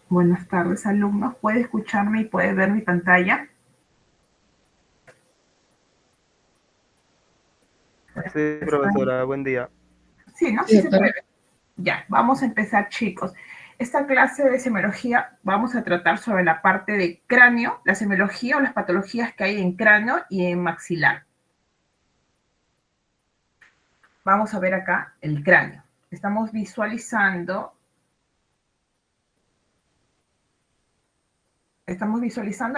Buenas tardes, alumnos. ¿Puede escucharme y puede ver mi pantalla? Sí, profesora, buen día. Sí, ¿no? Sí se puede. Ya, vamos a empezar, chicos. Esta clase de semiología vamos a tratar sobre la parte de cráneo, la semiología o las patologías que hay en cráneo y en maxilar. Vamos a ver acá el cráneo. Estamos visualizando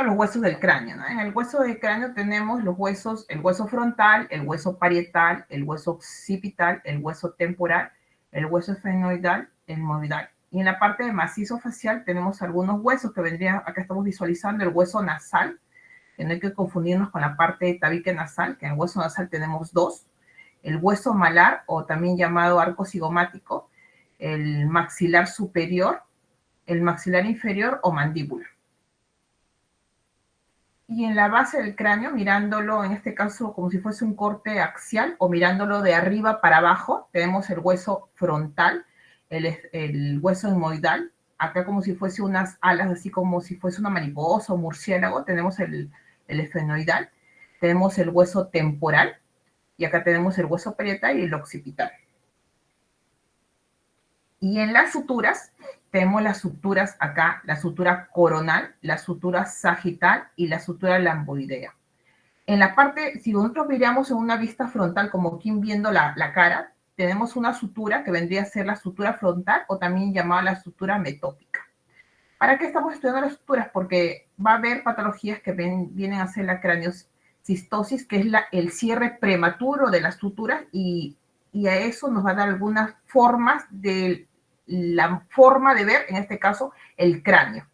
los huesos del cráneo, ¿no? En el hueso del cráneo tenemos los huesos, el hueso frontal, el hueso parietal, el hueso occipital, el hueso temporal, el hueso esfenoidal, el movidal. Y en la parte de macizo facial tenemos algunos huesos que vendrían, acá estamos visualizando el hueso nasal, que no hay que confundirnos con la parte de tabique nasal, que en el hueso nasal tenemos dos, el hueso malar, o también llamado arco cigomático, el maxilar superior, el maxilar inferior o mandíbula. Y en la base del cráneo, mirándolo en este caso como si fuese un corte axial o mirándolo de arriba para abajo, tenemos el hueso frontal, el hueso etmoidal, acá como si fuese unas alas, así como si fuese una mariposa o murciélago, tenemos el esfenoidal, tenemos el hueso temporal y acá tenemos el hueso parietal y el occipital. Y en las suturas, tenemos las suturas acá, la sutura coronal, la sutura sagital y la sutura lamboidea. En la parte, si nosotros miramos en una vista frontal, como quien viendo la cara, tenemos una sutura que vendría a ser la sutura frontal o también llamada la sutura metópica. ¿Para qué estamos estudiando las suturas? Porque va a haber patologías que vienen a ser la craniocistosis, que es el cierre prematuro de las suturas y a eso nos va a dar algunas formas de la forma de ver, en este caso, el cráneo.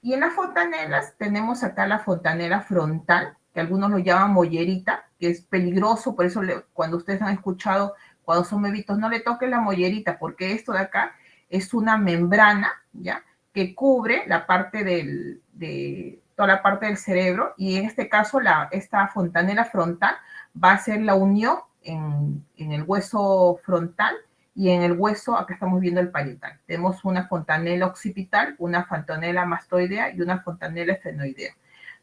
Y en las fontanelas tenemos acá la fontanela frontal, que algunos lo llaman mollerita, que es peligroso, por eso cuando ustedes han escuchado, cuando son bebitos, no le toquen la mollerita, porque esto de acá es una membrana, ¿ya? Que cubre la parte de toda la parte del cerebro, y en este caso esta fontanela frontal va a ser la unión en el hueso frontal y en el hueso, acá estamos viendo el parietal. Tenemos una fontanela occipital, una fontanela mastoidea y una fontanela esfenoidea.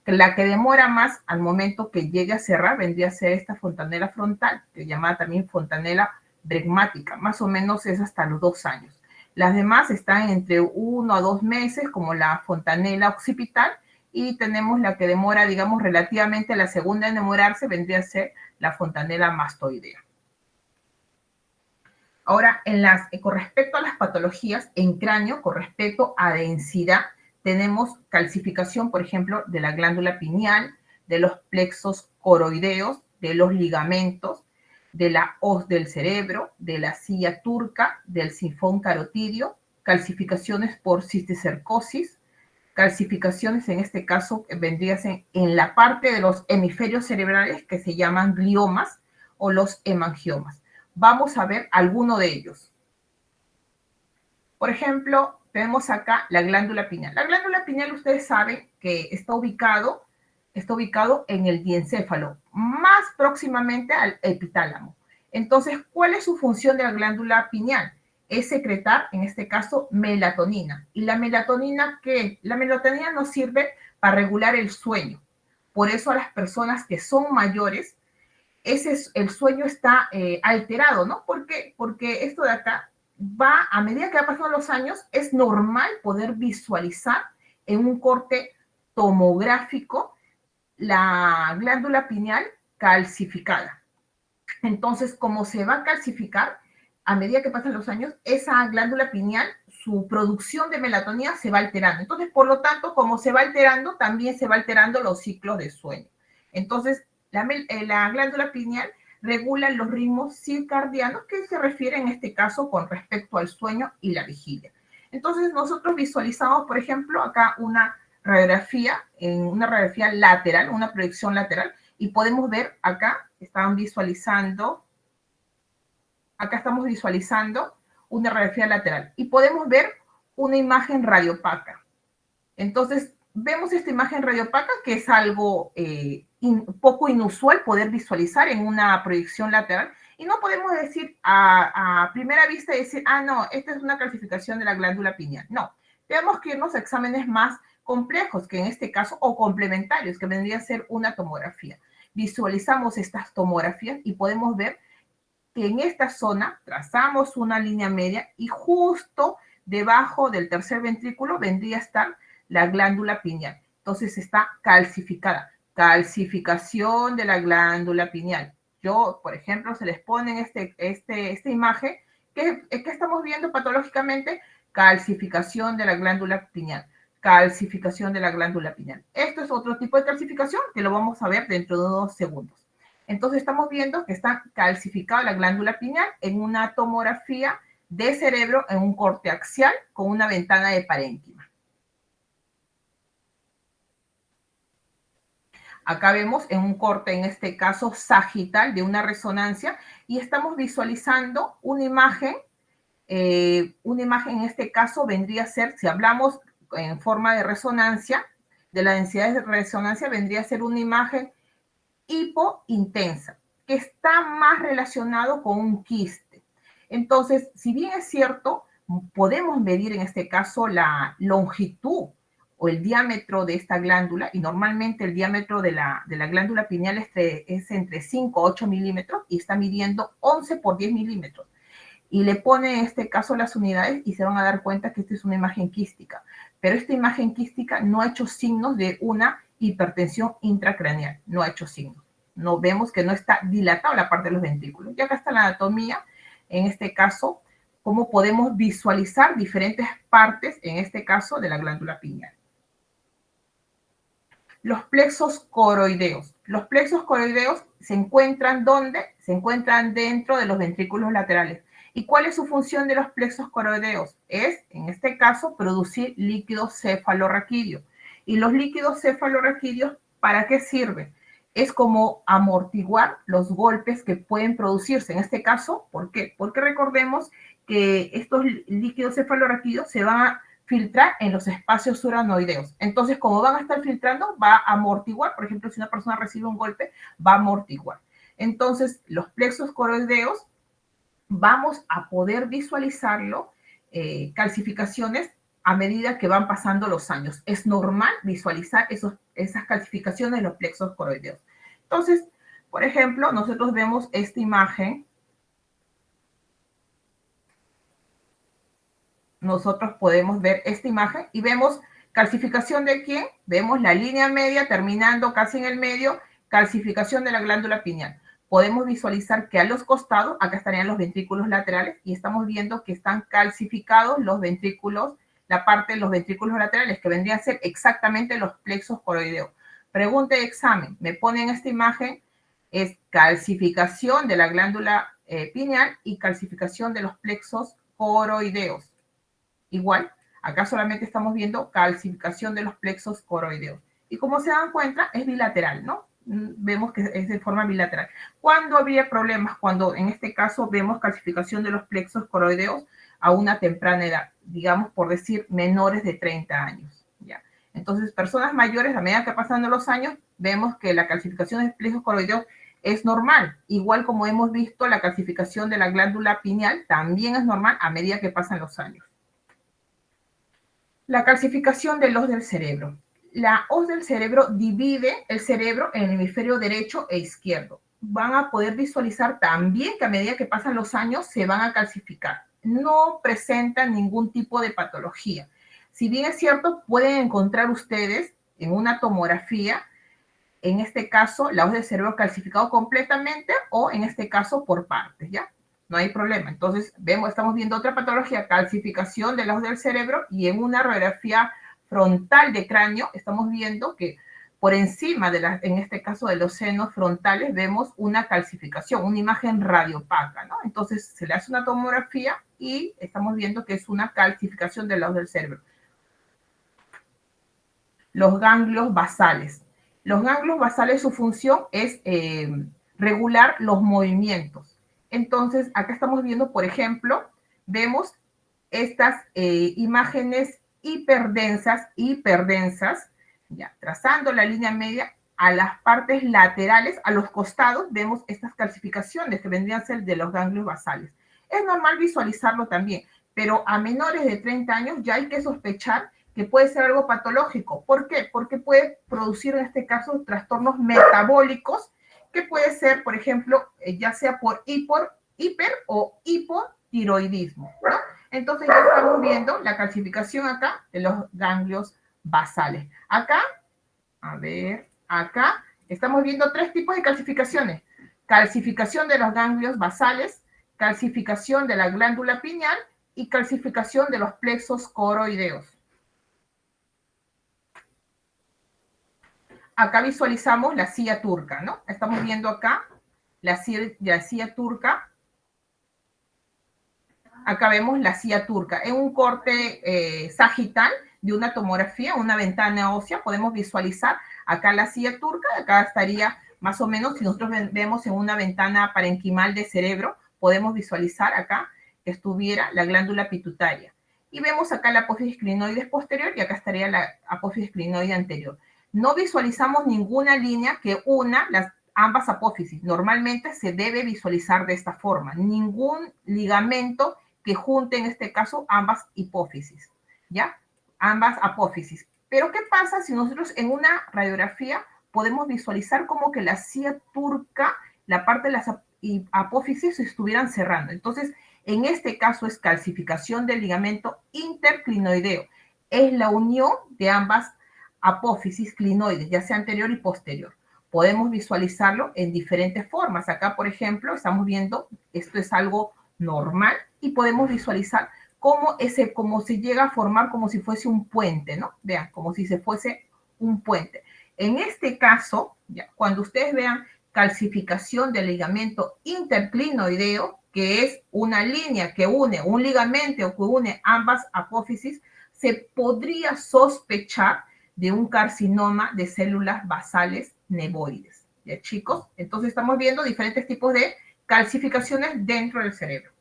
La que demora más al momento que llegue a cerrar vendría a ser esta fontanela frontal, que se llama también fontanela bregmática, más o menos es hasta los 2 años. Las demás están entre 1 a 2 meses, como la fontanela occipital, y tenemos la que demora, digamos, relativamente la segunda en demorarse, vendría a ser la fontanela mastoidea. Ahora, con respecto a las patologías en cráneo, con respecto a densidad, tenemos calcificación, por ejemplo, de la glándula pineal, de los plexos coroideos, de los ligamentos, de la hoz del cerebro, de la silla turca, del sifón carotidio, calcificaciones por cisticercosis, calcificaciones en este caso vendrían en la parte de los hemisferios cerebrales que se llaman gliomas o los hemangiomas. Vamos a ver alguno de ellos. Por ejemplo, tenemos acá la glándula pineal. La glándula pineal, ustedes saben que está ubicado en el diencéfalo, más próximamente al epitálamo. Entonces, ¿cuál es su función de la glándula pineal? Es secretar, en este caso, melatonina. ¿Y la melatonina qué? La melatonina nos sirve para regular el sueño. Por eso a las personas que son mayores, el sueño está alterado, ¿no? ¿Por qué? Porque esto de acá va, a medida que va pasando los años, es normal poder visualizar en un corte tomográfico la glándula pineal calcificada. Entonces, como se va a calcificar, a medida que pasan los años, esa glándula pineal, su producción de melatonina se va alterando. Entonces, por lo tanto, como se va alterando, también se va alterando los ciclos de sueño. Entonces, la glándula pineal regula los ritmos circadianos que se refieren en este caso con respecto al sueño y la vigilia. Entonces, nosotros visualizamos, por ejemplo, acá una radiografía lateral, una proyección lateral, y podemos ver acá, estamos visualizando una radiografía lateral y podemos ver una imagen radiopaca. Entonces, vemos esta imagen radiopaca que es algo poco inusual poder visualizar en una proyección lateral Y no podemos decir a primera vista, decir, ah, no, esta es una calcificación de la glándula pineal. No, tenemos que irnos a exámenes más complejos, que en este caso, o complementarios, que vendría a ser una tomografía. Visualizamos estas tomografías y podemos ver que en esta zona trazamos una línea media y justo debajo del tercer ventrículo vendría a estar la glándula pineal. Entonces está calcificada. Calcificación de la glándula pineal. Yo, por ejemplo, se les pone en esta imagen que estamos viendo patológicamente calcificación de la glándula pineal. Calcificación de la glándula pineal. Esto es otro tipo de calcificación que lo vamos a ver dentro de unos segundos. Entonces estamos viendo que está calcificada la glándula pineal en una tomografía de cerebro en un corte axial con una ventana de parénquima. Acá vemos en un corte, en este caso sagital, de una resonancia, y estamos visualizando una imagen en este caso vendría a ser, si hablamos en forma de resonancia, de la densidad de resonancia, vendría a ser una imagen hipointensa, que está más relacionado con un quiste. Entonces, si bien es cierto, podemos medir en este caso la longitud o el diámetro de esta glándula, y normalmente el diámetro de la glándula pineal es entre 5 a 8 milímetros y está midiendo 11 por 10 milímetros. Y le pone en este caso las unidades y se van a dar cuenta que esta es una imagen quística. Pero esta imagen quística no ha hecho signos de una hipertensión intracraneal, no ha hecho signos. No vemos que no está dilatada la parte de los ventrículos. Y acá está la anatomía, en este caso, cómo podemos visualizar diferentes partes, en este caso, de la glándula pineal. Los plexos coroideos. Los plexos coroideos se encuentran ¿dónde? Se encuentran dentro de los ventrículos laterales. ¿Y cuál es su función de los plexos coroideos? Es, en este caso, producir líquido cefalorraquídeo. ¿Y los líquidos cefalorraquídeos para qué sirven? Es como amortiguar los golpes que pueden producirse. En este caso, ¿por qué? Porque recordemos que estos líquidos cefalorraquídeos se van a filtrar en los espacios uranoideos. Entonces, como van a estar filtrando, va a amortiguar. Por ejemplo, si una persona recibe un golpe, va a amortiguar. Entonces, los plexos coroideos vamos a poder visualizarlo, calcificaciones a medida que van pasando los años. Es normal visualizar esas calcificaciones de los plexos coroideos. Entonces, por ejemplo, nosotros vemos esta imagen. Nosotros podemos ver esta imagen y vemos calcificación de quién. Vemos la línea media terminando casi en el medio, calcificación de la glándula pineal. Podemos visualizar que a los costados, acá estarían los ventrículos laterales, y estamos viendo que están calcificados los ventrículos, la parte de los ventrículos laterales, que vendrían a ser exactamente los plexos coroideos. Pregunta de examen, me ponen esta imagen, es calcificación de la glándula pineal y calcificación de los plexos coroideos. Igual, acá solamente estamos viendo calcificación de los plexos coroideos. Y como se dan cuenta, es bilateral, ¿no? Vemos que es de forma bilateral. ¿Cuándo habría problemas? Cuando en este caso vemos calcificación de los plexos coroideos a una temprana edad, digamos por decir menores de 30 años. ¿Ya? Entonces, personas mayores, a medida que pasan los años, vemos que la calcificación de plexos coroideos es normal. Igual como hemos visto, la calcificación de la glándula pineal también es normal a medida que pasan los años. La calcificación del os del cerebro. La os del cerebro divide el cerebro en el hemisferio derecho e izquierdo. Van a poder visualizar también que a medida que pasan los años se van a calcificar. No presentan ningún tipo de patología. Si bien es cierto, pueden encontrar ustedes en una tomografía, en este caso, la os del cerebro calcificado completamente o en este caso por partes, ¿ya? No hay problema. Entonces, estamos viendo otra patología, calcificación de la os del cerebro, y en una radiografía frontal de cráneo estamos viendo que por encima en este caso de los senos frontales, vemos una calcificación, una imagen radiopaca, ¿no? Entonces, se le hace una tomografía y estamos viendo que es una calcificación de la os del cerebro. Los ganglios basales. Los ganglios basales, su función es regular los movimientos. Entonces, acá estamos viendo, por ejemplo, vemos estas imágenes hiperdensas, ya, trazando la línea media a las partes laterales, a los costados, vemos estas calcificaciones que vendrían a ser de los ganglios basales. Es normal visualizarlo también, pero a menores de 30 años ya hay que sospechar que puede ser algo patológico. ¿Por qué? Porque puede producir en este caso trastornos metabólicos, que puede ser, por ejemplo, ya sea por hiper o hipotiroidismo, ¿no? Entonces ya estamos viendo la calcificación acá de los ganglios basales. Acá, a ver, acá estamos viendo 3 tipos de calcificaciones. Calcificación de los ganglios basales, calcificación de la glándula pineal y calcificación de los plexos coroideos. Acá visualizamos la silla turca, ¿no? Estamos viendo acá la silla turca. Acá vemos la silla turca. En un corte sagital de una tomografía, una ventana ósea, podemos visualizar acá la silla turca. Acá estaría más o menos, si nosotros vemos en una ventana parenquimal de cerebro, podemos visualizar acá que estuviera la glándula pituitaria. Y vemos acá la apófisis clinoides posterior y acá estaría la apófisis clinoide anterior. No visualizamos ninguna línea que una ambas apófisis. Normalmente se debe visualizar de esta forma. Ningún ligamento que junte en este caso ambas hipófisis, ¿ya? Ambas apófisis. Pero ¿qué pasa si nosotros en una radiografía podemos visualizar como que la silla turca, la parte de las apófisis se estuvieran cerrando? Entonces, en este caso es calcificación del ligamento interclinoideo. Es la unión de ambas apófisis clinoides, ya sea anterior y posterior. Podemos visualizarlo en diferentes formas. Acá, por ejemplo, estamos viendo, esto es algo normal, y podemos visualizar cómo se llega a formar como si fuese un puente, ¿no? Vean, como si se fuese un puente. En este caso, ya, cuando ustedes vean calcificación del ligamento interclinoideo, que es una línea que une, un ligamento que une ambas apófisis, se podría sospechar de un carcinoma de células basales nevoides. ¿Ya, chicos? Entonces estamos viendo diferentes tipos de calcificaciones dentro del cerebro.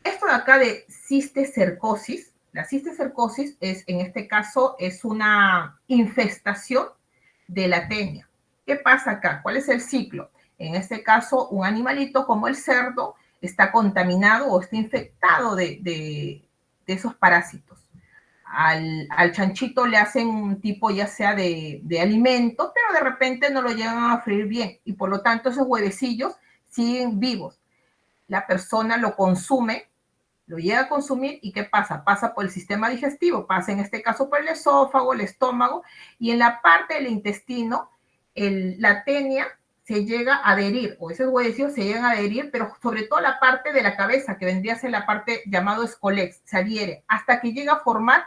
Esto de acá de cisticercosis, la cisticercosis es, en este caso, es una infestación de la tenia. ¿Qué pasa acá? ¿Cuál es el ciclo? En este caso, un animalito como el cerdo está contaminado o está infectado de esos parásitos. Al chanchito le hacen un tipo ya sea de alimento, pero de repente no lo llegan a freír bien y por lo tanto esos huevecillos siguen vivos. La persona lo consume, lo llega a consumir y ¿qué pasa? Pasa por el sistema digestivo, pasa en este caso por el esófago, el estómago y en la parte del intestino, la tenia se llega a adherir, o esos huevecillos se llegan a adherir, pero sobre todo la parte de la cabeza, que vendría a ser la parte llamado escolex, se adhiere hasta que llega a formar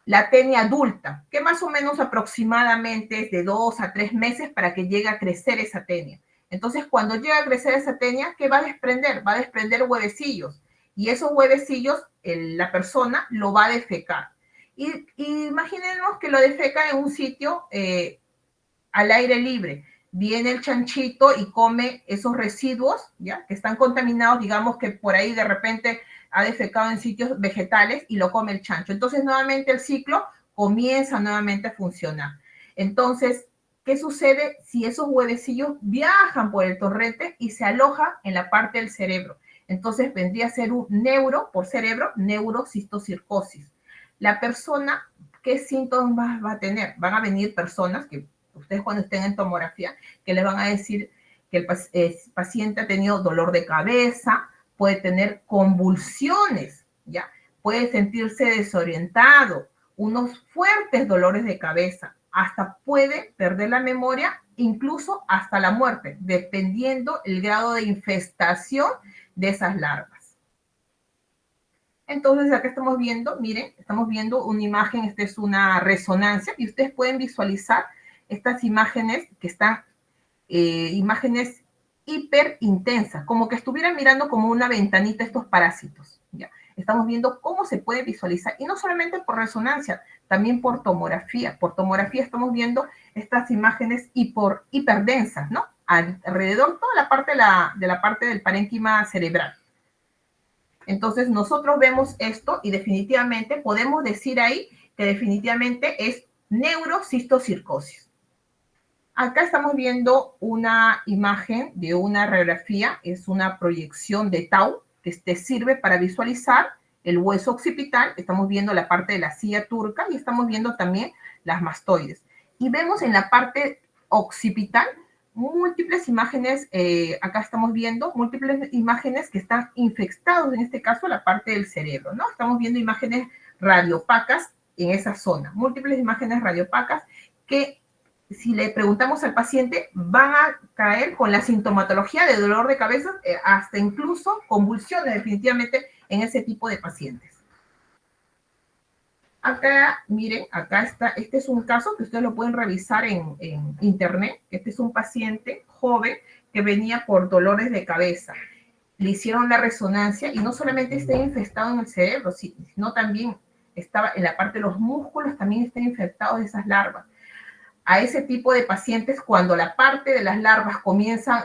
la tenia adulta, que más o menos aproximadamente es de 2 a 3 meses para que llegue a crecer esa tenia. Entonces, cuando llega a crecer esa tenia, ¿qué va a desprender? Va a desprender huevecillos. Y esos huevecillos, la persona lo va a defecar. Y imaginemos que lo defeca en un sitio al aire libre. Viene el chanchito y come esos residuos, ¿ya? Que están contaminados, digamos que por ahí de repente ha defecado en sitios vegetales y lo come el chancho. Entonces, nuevamente el ciclo comienza nuevamente a funcionar. Entonces, ¿qué sucede si esos huevecillos viajan por el torrente y se alojan en la parte del cerebro? Entonces, vendría a ser un por cerebro, neurocistocircosis. La persona, ¿qué síntomas va a tener? Van a venir personas que ustedes cuando estén en tomografía, que les van a decir que el paciente ha tenido dolor de cabeza, puede tener convulsiones, ¿ya? Puede sentirse desorientado, unos fuertes dolores de cabeza, hasta puede perder la memoria, incluso hasta la muerte, dependiendo el grado de infestación de esas larvas. Entonces, acá estamos viendo, miren, estamos viendo una imagen, esta es una resonancia, y ustedes pueden visualizar estas imágenes que están, imágenes hiper intensas, como que estuvieran mirando como una ventanita estos parásitos, ¿ya? Estamos viendo cómo se puede visualizar, y no solamente por resonancia, también por tomografía. Por tomografía estamos viendo estas imágenes hiperdensas, ¿no? Alrededor toda la parte de la parte del parénquima cerebral. Entonces, nosotros vemos esto y definitivamente podemos decir ahí que definitivamente es neurocistocircosis. Acá estamos viendo una imagen de una radiografía, es una proyección de tau, que te sirve para visualizar el hueso occipital. Estamos viendo la parte de la silla turca y estamos viendo también las mastoides. Y vemos en la parte occipital múltiples imágenes, acá estamos viendo múltiples imágenes que están infectados, en este caso la parte del cerebro, ¿no? Estamos viendo imágenes radiopacas en esa zona, múltiples imágenes radiopacas que, si le preguntamos al paciente, van a caer con la sintomatología de dolor de cabeza, hasta incluso convulsiones, definitivamente, en ese tipo de pacientes. Acá, miren, acá está, este es un caso que ustedes lo pueden revisar en internet. Este es un paciente joven que venía por dolores de cabeza. Le hicieron la resonancia y no solamente está infectado en el cerebro, sino también estaba en la parte de los músculos, también está infectado de esas larvas. A ese tipo de pacientes, cuando la parte de las larvas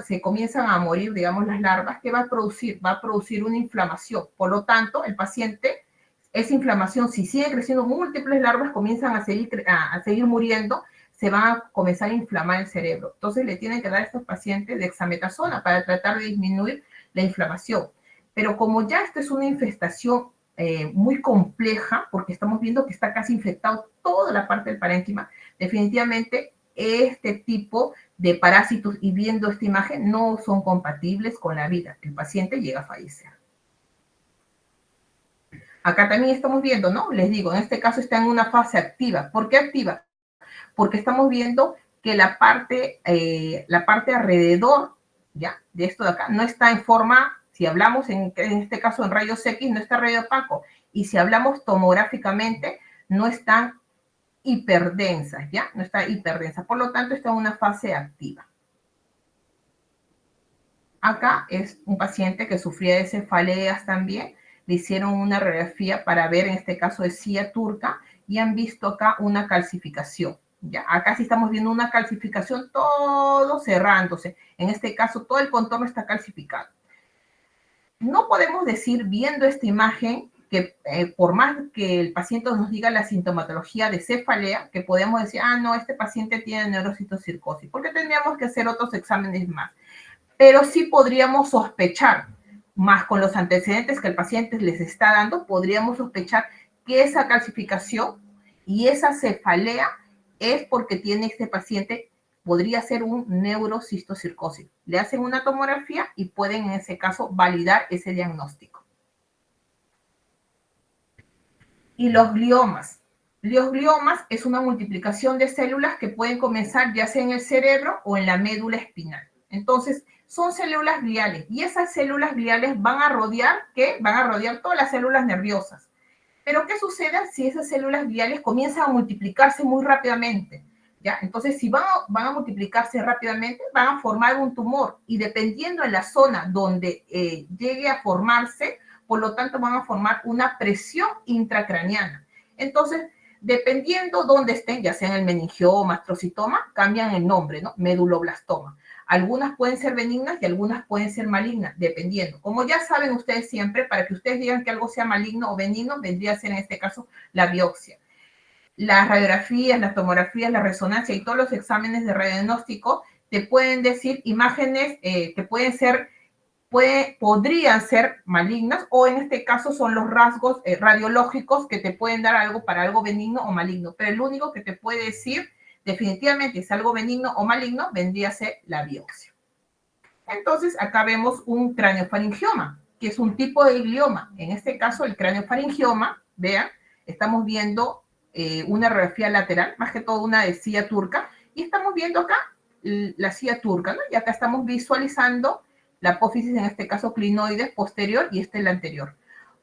se comienzan a morir, digamos, las larvas, ¿qué va a producir? Va a producir una inflamación. Por lo tanto, el paciente, esa inflamación, si sigue creciendo, múltiples larvas comienzan a seguir muriendo, se van a comenzar a inflamar el cerebro. Entonces, le tienen que dar a estos pacientes dexametasona para tratar de disminuir la inflamación. Pero como ya esto es una infestación muy compleja, porque estamos viendo que está casi infectado toda la parte del parénquima, definitivamente este tipo de parásitos, y viendo esta imagen, no son compatibles con la vida. El paciente llega a fallecer. Acá también estamos viendo, ¿no? Les digo, en este caso está en una fase activa. ¿Por qué activa? Porque estamos viendo que la parte alrededor, ¿ya? De esto de acá, no está en forma, si hablamos en este caso en rayos X, no está radiopaco. Y si hablamos tomográficamente, no están hiperdensas, ¿ya? No está hiperdensa, por lo tanto está en una fase activa. Acá es un paciente que sufría de cefaleas también, le hicieron una radiografía para ver, en este caso de silla turca, y han visto acá una calcificación, ¿ya? Acá sí estamos viendo una calcificación, todo cerrándose, en este caso todo el contorno está calcificado. No podemos decir, viendo esta imagen, que por más que el paciente nos diga la sintomatología de cefalea, que podemos decir, no, este paciente tiene neurocitocircosis, porque tendríamos que hacer otros exámenes más. Pero sí podríamos sospechar, más con los antecedentes que el paciente les está dando, podríamos sospechar que esa calcificación y esa cefalea es porque tiene este paciente, podría ser un neurocistocircosis. Le hacen una tomografía y pueden en ese caso validar ese diagnóstico. Y los gliomas. Los gliomas es una multiplicación de células que pueden comenzar ya sea en el cerebro o en la médula espinal. Entonces, son células gliales y esas células gliales van a rodear, ¿qué? Van a rodear todas las células nerviosas. Pero, ¿qué sucede si esas células gliales comienzan a multiplicarse muy rápidamente? ¿Ya? Entonces, si van a multiplicarse rápidamente, van a formar un tumor y dependiendo de la zona donde llegue a formarse, por lo tanto van a formar una presión intracraniana. Entonces, dependiendo dónde estén, ya sea en el meningioma, astrocitoma, cambian el nombre, ¿no? Meduloblastoma. Algunas pueden ser benignas y algunas pueden ser malignas, dependiendo. Como ya saben ustedes siempre, para que ustedes digan que algo sea maligno o benigno, vendría a ser en este caso la biopsia. Las radiografías, las tomografías, la resonancia y todos los exámenes de radiodiagnóstico te pueden decir imágenes que podrían ser malignas, o en este caso son los rasgos radiológicos que te pueden dar algo para algo benigno o maligno. Pero el único que te puede decir definitivamente es algo benigno o maligno vendría a ser la biopsia. Entonces, acá vemos un craneofaringioma, que es un tipo de glioma. En este caso, el craneofaringioma, vean, estamos viendo una radiografía lateral, más que todo una de silla turca, y estamos viendo acá la silla turca, ¿no? Y acá estamos visualizando la apófisis, en este caso clinoide posterior, y este es el anterior.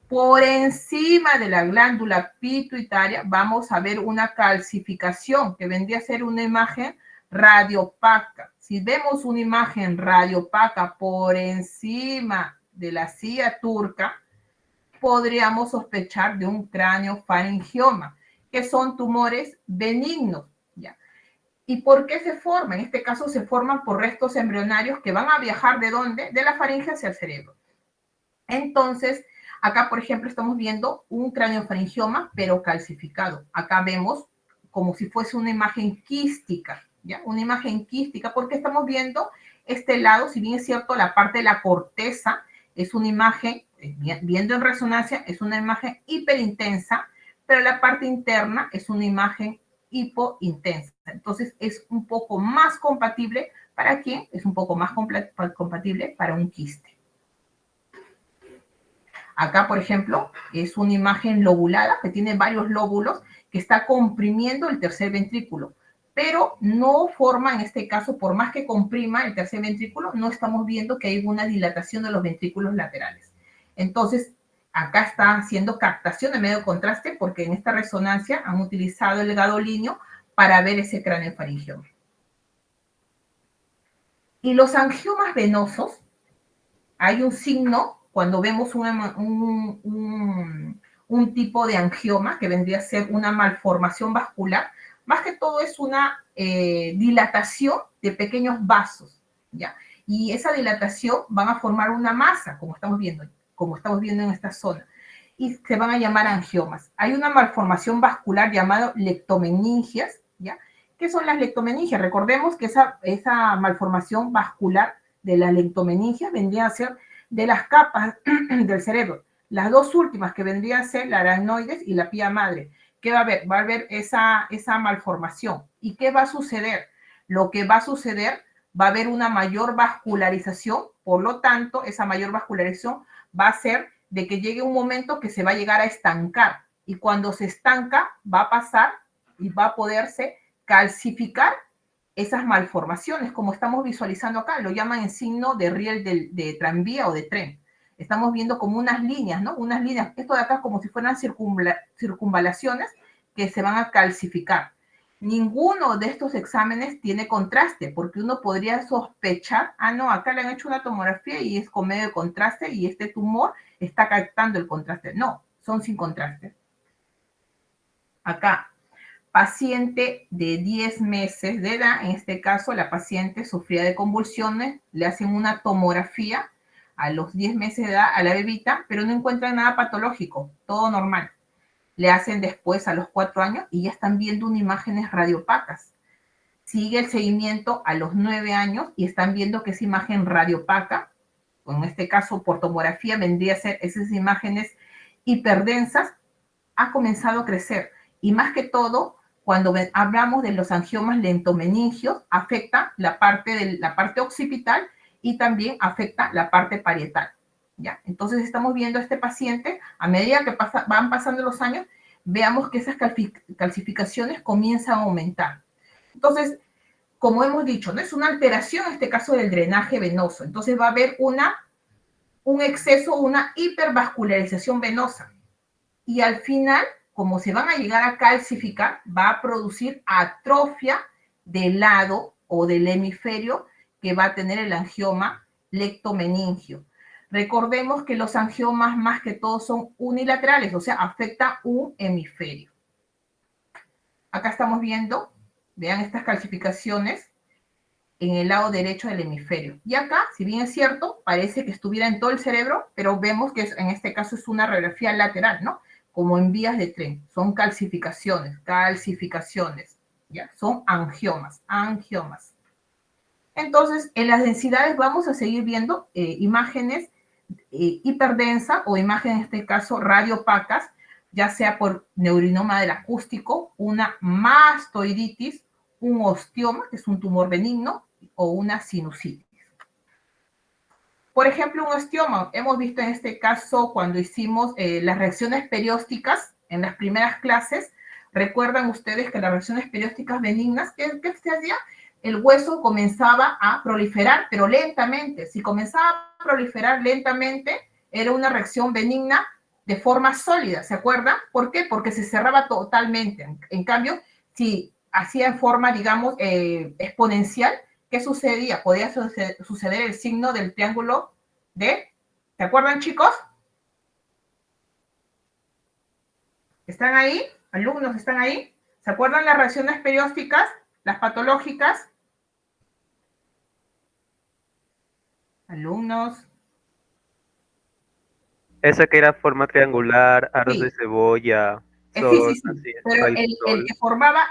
Por encima de la glándula pituitaria vamos a ver una calcificación que vendría a ser una imagen radiopaca. Si vemos una imagen radiopaca por encima de la silla turca, podríamos sospechar de un craneofaringioma, que son tumores benignos. ¿Ya? ¿Y por qué se forman? En este caso se forman por restos embrionarios que van a viajar ¿de dónde? De la faringe hacia el cerebro. Entonces, acá, por ejemplo, estamos viendo un craneofaringioma, pero calcificado. Acá vemos como si fuese una imagen quística, ¿ya? Una imagen quística, porque estamos viendo este lado, si bien es cierto, la parte de la corteza es una imagen, viendo en resonancia, es una imagen hiperintensa, pero la parte interna es una imagen hipointensa. Entonces, es un poco más compatible para quién, es un poco más compatible para un quiste. Acá, por ejemplo, es una imagen lobulada que tiene varios lóbulos que está comprimiendo el tercer ventrículo, pero no forma, en este caso, por más que comprima el tercer ventrículo, no estamos viendo que hay una dilatación de los ventrículos laterales. Entonces, acá está haciendo captación de medio contraste porque en esta resonancia han utilizado el gadolíneo para ver ese cráneo faringioma. Y los angiomas venosos, hay un signo cuando vemos un tipo de angioma que vendría a ser una malformación vascular, más que todo es una dilatación de pequeños vasos, ¿ya? Y esa dilatación van a formar una masa, como estamos viendo en esta zona, y se van a llamar angiomas. Hay una malformación vascular llamada leptomeningias, ¿ya? ¿Qué son las leptomeningias? Recordemos que esa malformación vascular de las leptomeningias vendría a ser de las capas del cerebro. Las dos últimas que vendrían a ser la aracnoides y la pía madre. ¿Qué va a haber? Va a haber esa malformación. ¿Y qué va a suceder? Lo que va a suceder, va a haber una mayor vascularización, por lo tanto, esa mayor vascularización va a ser de que llegue un momento que se va a llegar a estancar. Y cuando se estanca, va a pasar y va a poderse calcificar esas malformaciones, como estamos visualizando acá, lo llaman en signo de riel de tranvía o de tren. Estamos viendo como unas líneas, ¿no? Unas líneas, esto de acá como si fueran circunvalaciones que se van a calcificar. Ninguno de estos exámenes tiene contraste, porque uno podría sospechar, no, acá le han hecho una tomografía y es con medio de contraste y este tumor está captando el contraste. No, son sin contraste. Acá, paciente de 10 meses de edad, en este caso la paciente sufría de convulsiones, le hacen una tomografía a los 10 meses de edad a la bebita, pero no encuentran nada patológico, todo normal. Le hacen después a los 4 años y ya están viendo unas imágenes radiopacas. Sigue el seguimiento a los 9 años y están viendo que esa imagen radiopaca, en este caso por tomografía, vendría a ser esas imágenes hiperdensas, ha comenzado a crecer. Y más que todo, cuando hablamos de los angiomas lentomeningios, afecta la parte occipital y también afecta la parte parietal. ¿Ya? Entonces estamos viendo a este paciente, a medida que van pasando los años, veamos que esas calcificaciones comienzan a aumentar. Entonces, como hemos dicho, ¿no? Es una alteración, en este caso, del drenaje venoso. Entonces va a haber un exceso, una hipervascularización venosa. Y al final, como se van a llegar a calcificar, va a producir atrofia del lado o del hemisferio que va a tener el angioma leptomeningio. Recordemos que los angiomas más que todo son unilaterales, o sea, afecta un hemisferio. Acá estamos viendo, vean estas calcificaciones en el lado derecho del hemisferio. Y acá, si bien es cierto, parece que estuviera en todo el cerebro, pero vemos que en este caso es una radiografía lateral, ¿no? Como en vías de tren. Son calcificaciones, ¿ya? Son angiomas. Entonces, en las densidades vamos a seguir viendo imágenes hiperdensas o imágenes, en este caso, radiopacas, ya sea por neurinoma del acústico, una mastoiditis, un osteoma, que es un tumor benigno, o una sinusitis. Por ejemplo, un osteoma, hemos visto en este caso cuando hicimos las reacciones periósticas en las primeras clases, recuerdan ustedes que las reacciones periósticas benignas, ¿qué se hacía? El hueso comenzaba a proliferar, pero lentamente. Si comenzaba a proliferar lentamente, era una reacción benigna de forma sólida, ¿se acuerdan? ¿Por qué? Porque se cerraba totalmente. En cambio, si hacía en forma, digamos, exponencial, ¿qué sucedía? Podía suceder el signo del triángulo de, ¿se acuerdan, chicos? ¿Están ahí? ¿Alumnos están ahí? ¿Se acuerdan las reacciones periósticas, las patológicas? Alumnos. Esa que era forma triangular, aros de Sí, cebolla, Sí. Así es, Pero raíz, sol.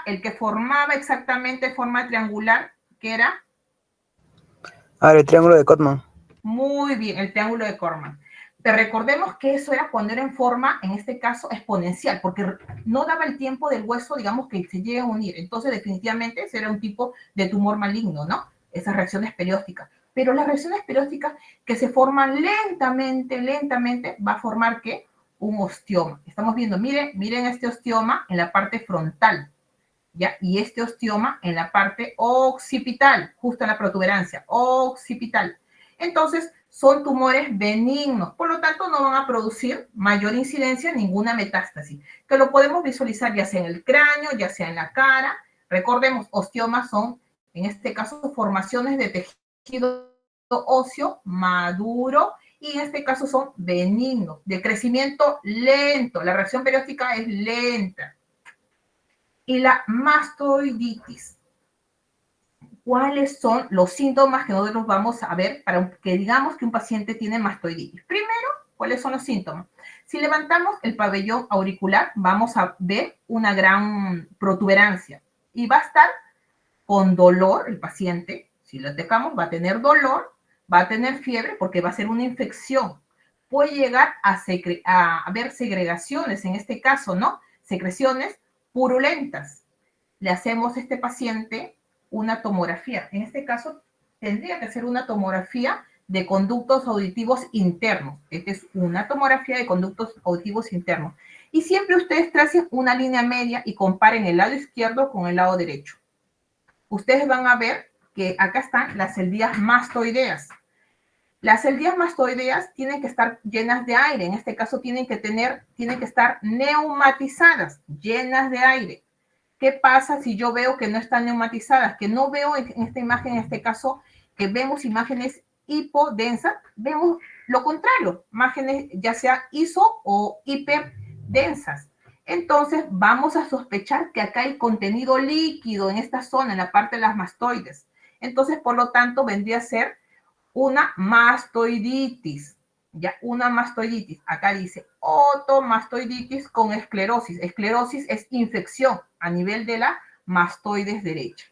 el que formaba exactamente forma triangular, ¿qué era? El triángulo de Cotman. Muy bien, el triángulo de Corman. Pero recordemos que eso era cuando era en forma, en este caso, exponencial, porque no daba el tiempo del hueso, digamos, que se llegue a unir. Entonces, definitivamente, ese era un tipo de tumor maligno, ¿no? Esas reacciones periósticas. Pero las reacciones periósticas que se forman lentamente, va a formar, ¿qué? Un osteoma. Estamos viendo, miren este osteoma en la parte frontal, ¿ya? Y este osteoma en la parte occipital, justo en la protuberancia, occipital. Entonces, son tumores benignos, por lo tanto, no van a producir mayor incidencia, ninguna metástasis, que lo podemos visualizar ya sea en el cráneo, ya sea en la cara. Recordemos, osteomas son, en este caso, formaciones de tejido óseo maduro, y en este caso son benignos, de crecimiento lento. La reacción perióstica es lenta. Y la mastoiditis. ¿Cuáles son los síntomas que nosotros vamos a ver para que digamos que un paciente tiene mastoiditis? Primero, ¿cuáles son los síntomas? Si levantamos el pabellón auricular, vamos a ver una gran protuberancia y va a estar con dolor el paciente. Si lo tocamos, va a tener dolor, va a tener fiebre porque va a ser una infección. Puede llegar a haber segregaciones, en este caso, ¿no? Secreciones purulentas. Le hacemos a este paciente una tomografía. En este caso, tendría que ser una tomografía de conductos auditivos internos. Esta es una tomografía de conductos auditivos internos. Y siempre ustedes tracen una línea media y comparen el lado izquierdo con el lado derecho. Ustedes van a ver que acá están las celdillas mastoideas. Las celdillas mastoideas tienen que estar llenas de aire. En este caso tienen que estar neumatizadas, llenas de aire. ¿Qué pasa si yo veo que no están neumatizadas? Que no veo en esta imagen, en este caso, que vemos imágenes hipodensas, vemos lo contrario, imágenes ya sea iso o hiperdensas. Entonces, vamos a sospechar que acá hay contenido líquido en esta zona, en la parte de las mastoides. Entonces, por lo tanto, vendría a ser una mastoiditis. Ya, una mastoiditis. Acá dice otomastoiditis con esclerosis. Esclerosis es infección a nivel de la mastoides derecha.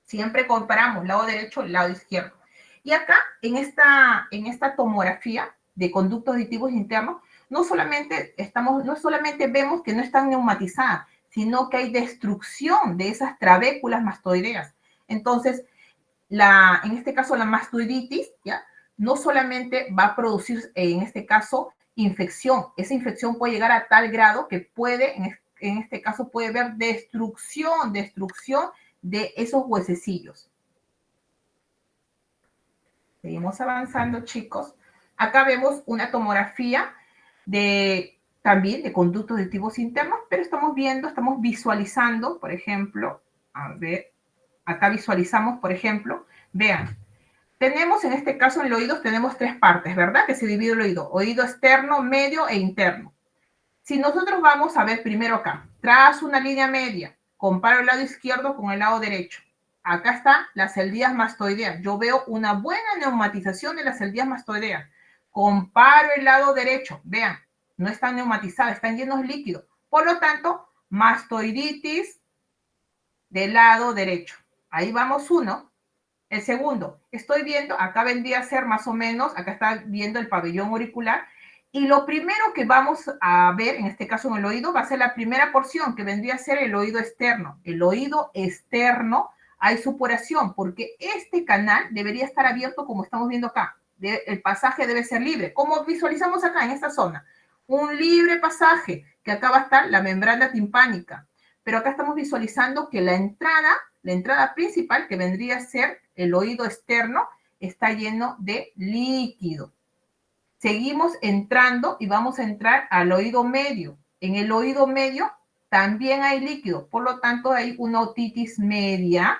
Siempre comparamos lado derecho y lado izquierdo. Y acá, en esta tomografía de conductos auditivos internos, no solamente vemos que no están neumatizadas, sino que hay destrucción de esas trabéculas mastoideas. Entonces, en este caso la mastoiditis, ¿ya? No solamente va a producir, en este caso, infección. Esa infección puede llegar a tal grado que en este caso, puede haber destrucción de esos huesecillos. Seguimos avanzando, chicos. Acá vemos una tomografía también de conductos auditivos internos, pero estamos visualizando, por ejemplo, a ver, acá visualizamos, por ejemplo, vean, tenemos en este caso en el oído, tenemos tres partes, ¿verdad? Que se divide el oído externo, medio e interno. Si nosotros vamos a ver primero acá, trazo una línea media, comparo el lado izquierdo con el lado derecho. Acá están las celdillas mastoideas. Yo veo una buena neumatización de las celdillas mastoideas. Comparo el lado derecho, vean, no están neumatizadas, están llenos de líquido. Por lo tanto, mastoiditis del lado derecho. Ahí vamos uno. El segundo, estoy viendo, acá vendría a ser más o menos, acá está viendo el pabellón auricular, y lo primero que vamos a ver, en este caso en el oído, va a ser la primera porción, que vendría a ser el oído externo. El oído externo hay supuración, porque este canal debería estar abierto como estamos viendo acá. El pasaje debe ser libre, como visualizamos acá en esta zona. Un libre pasaje, que acá va a estar la membrana timpánica. Pero acá estamos visualizando que la entrada principal, que vendría a ser el oído externo, está lleno de líquido. Seguimos entrando y vamos a entrar al oído medio. En el oído medio también hay líquido, por lo tanto hay una otitis media,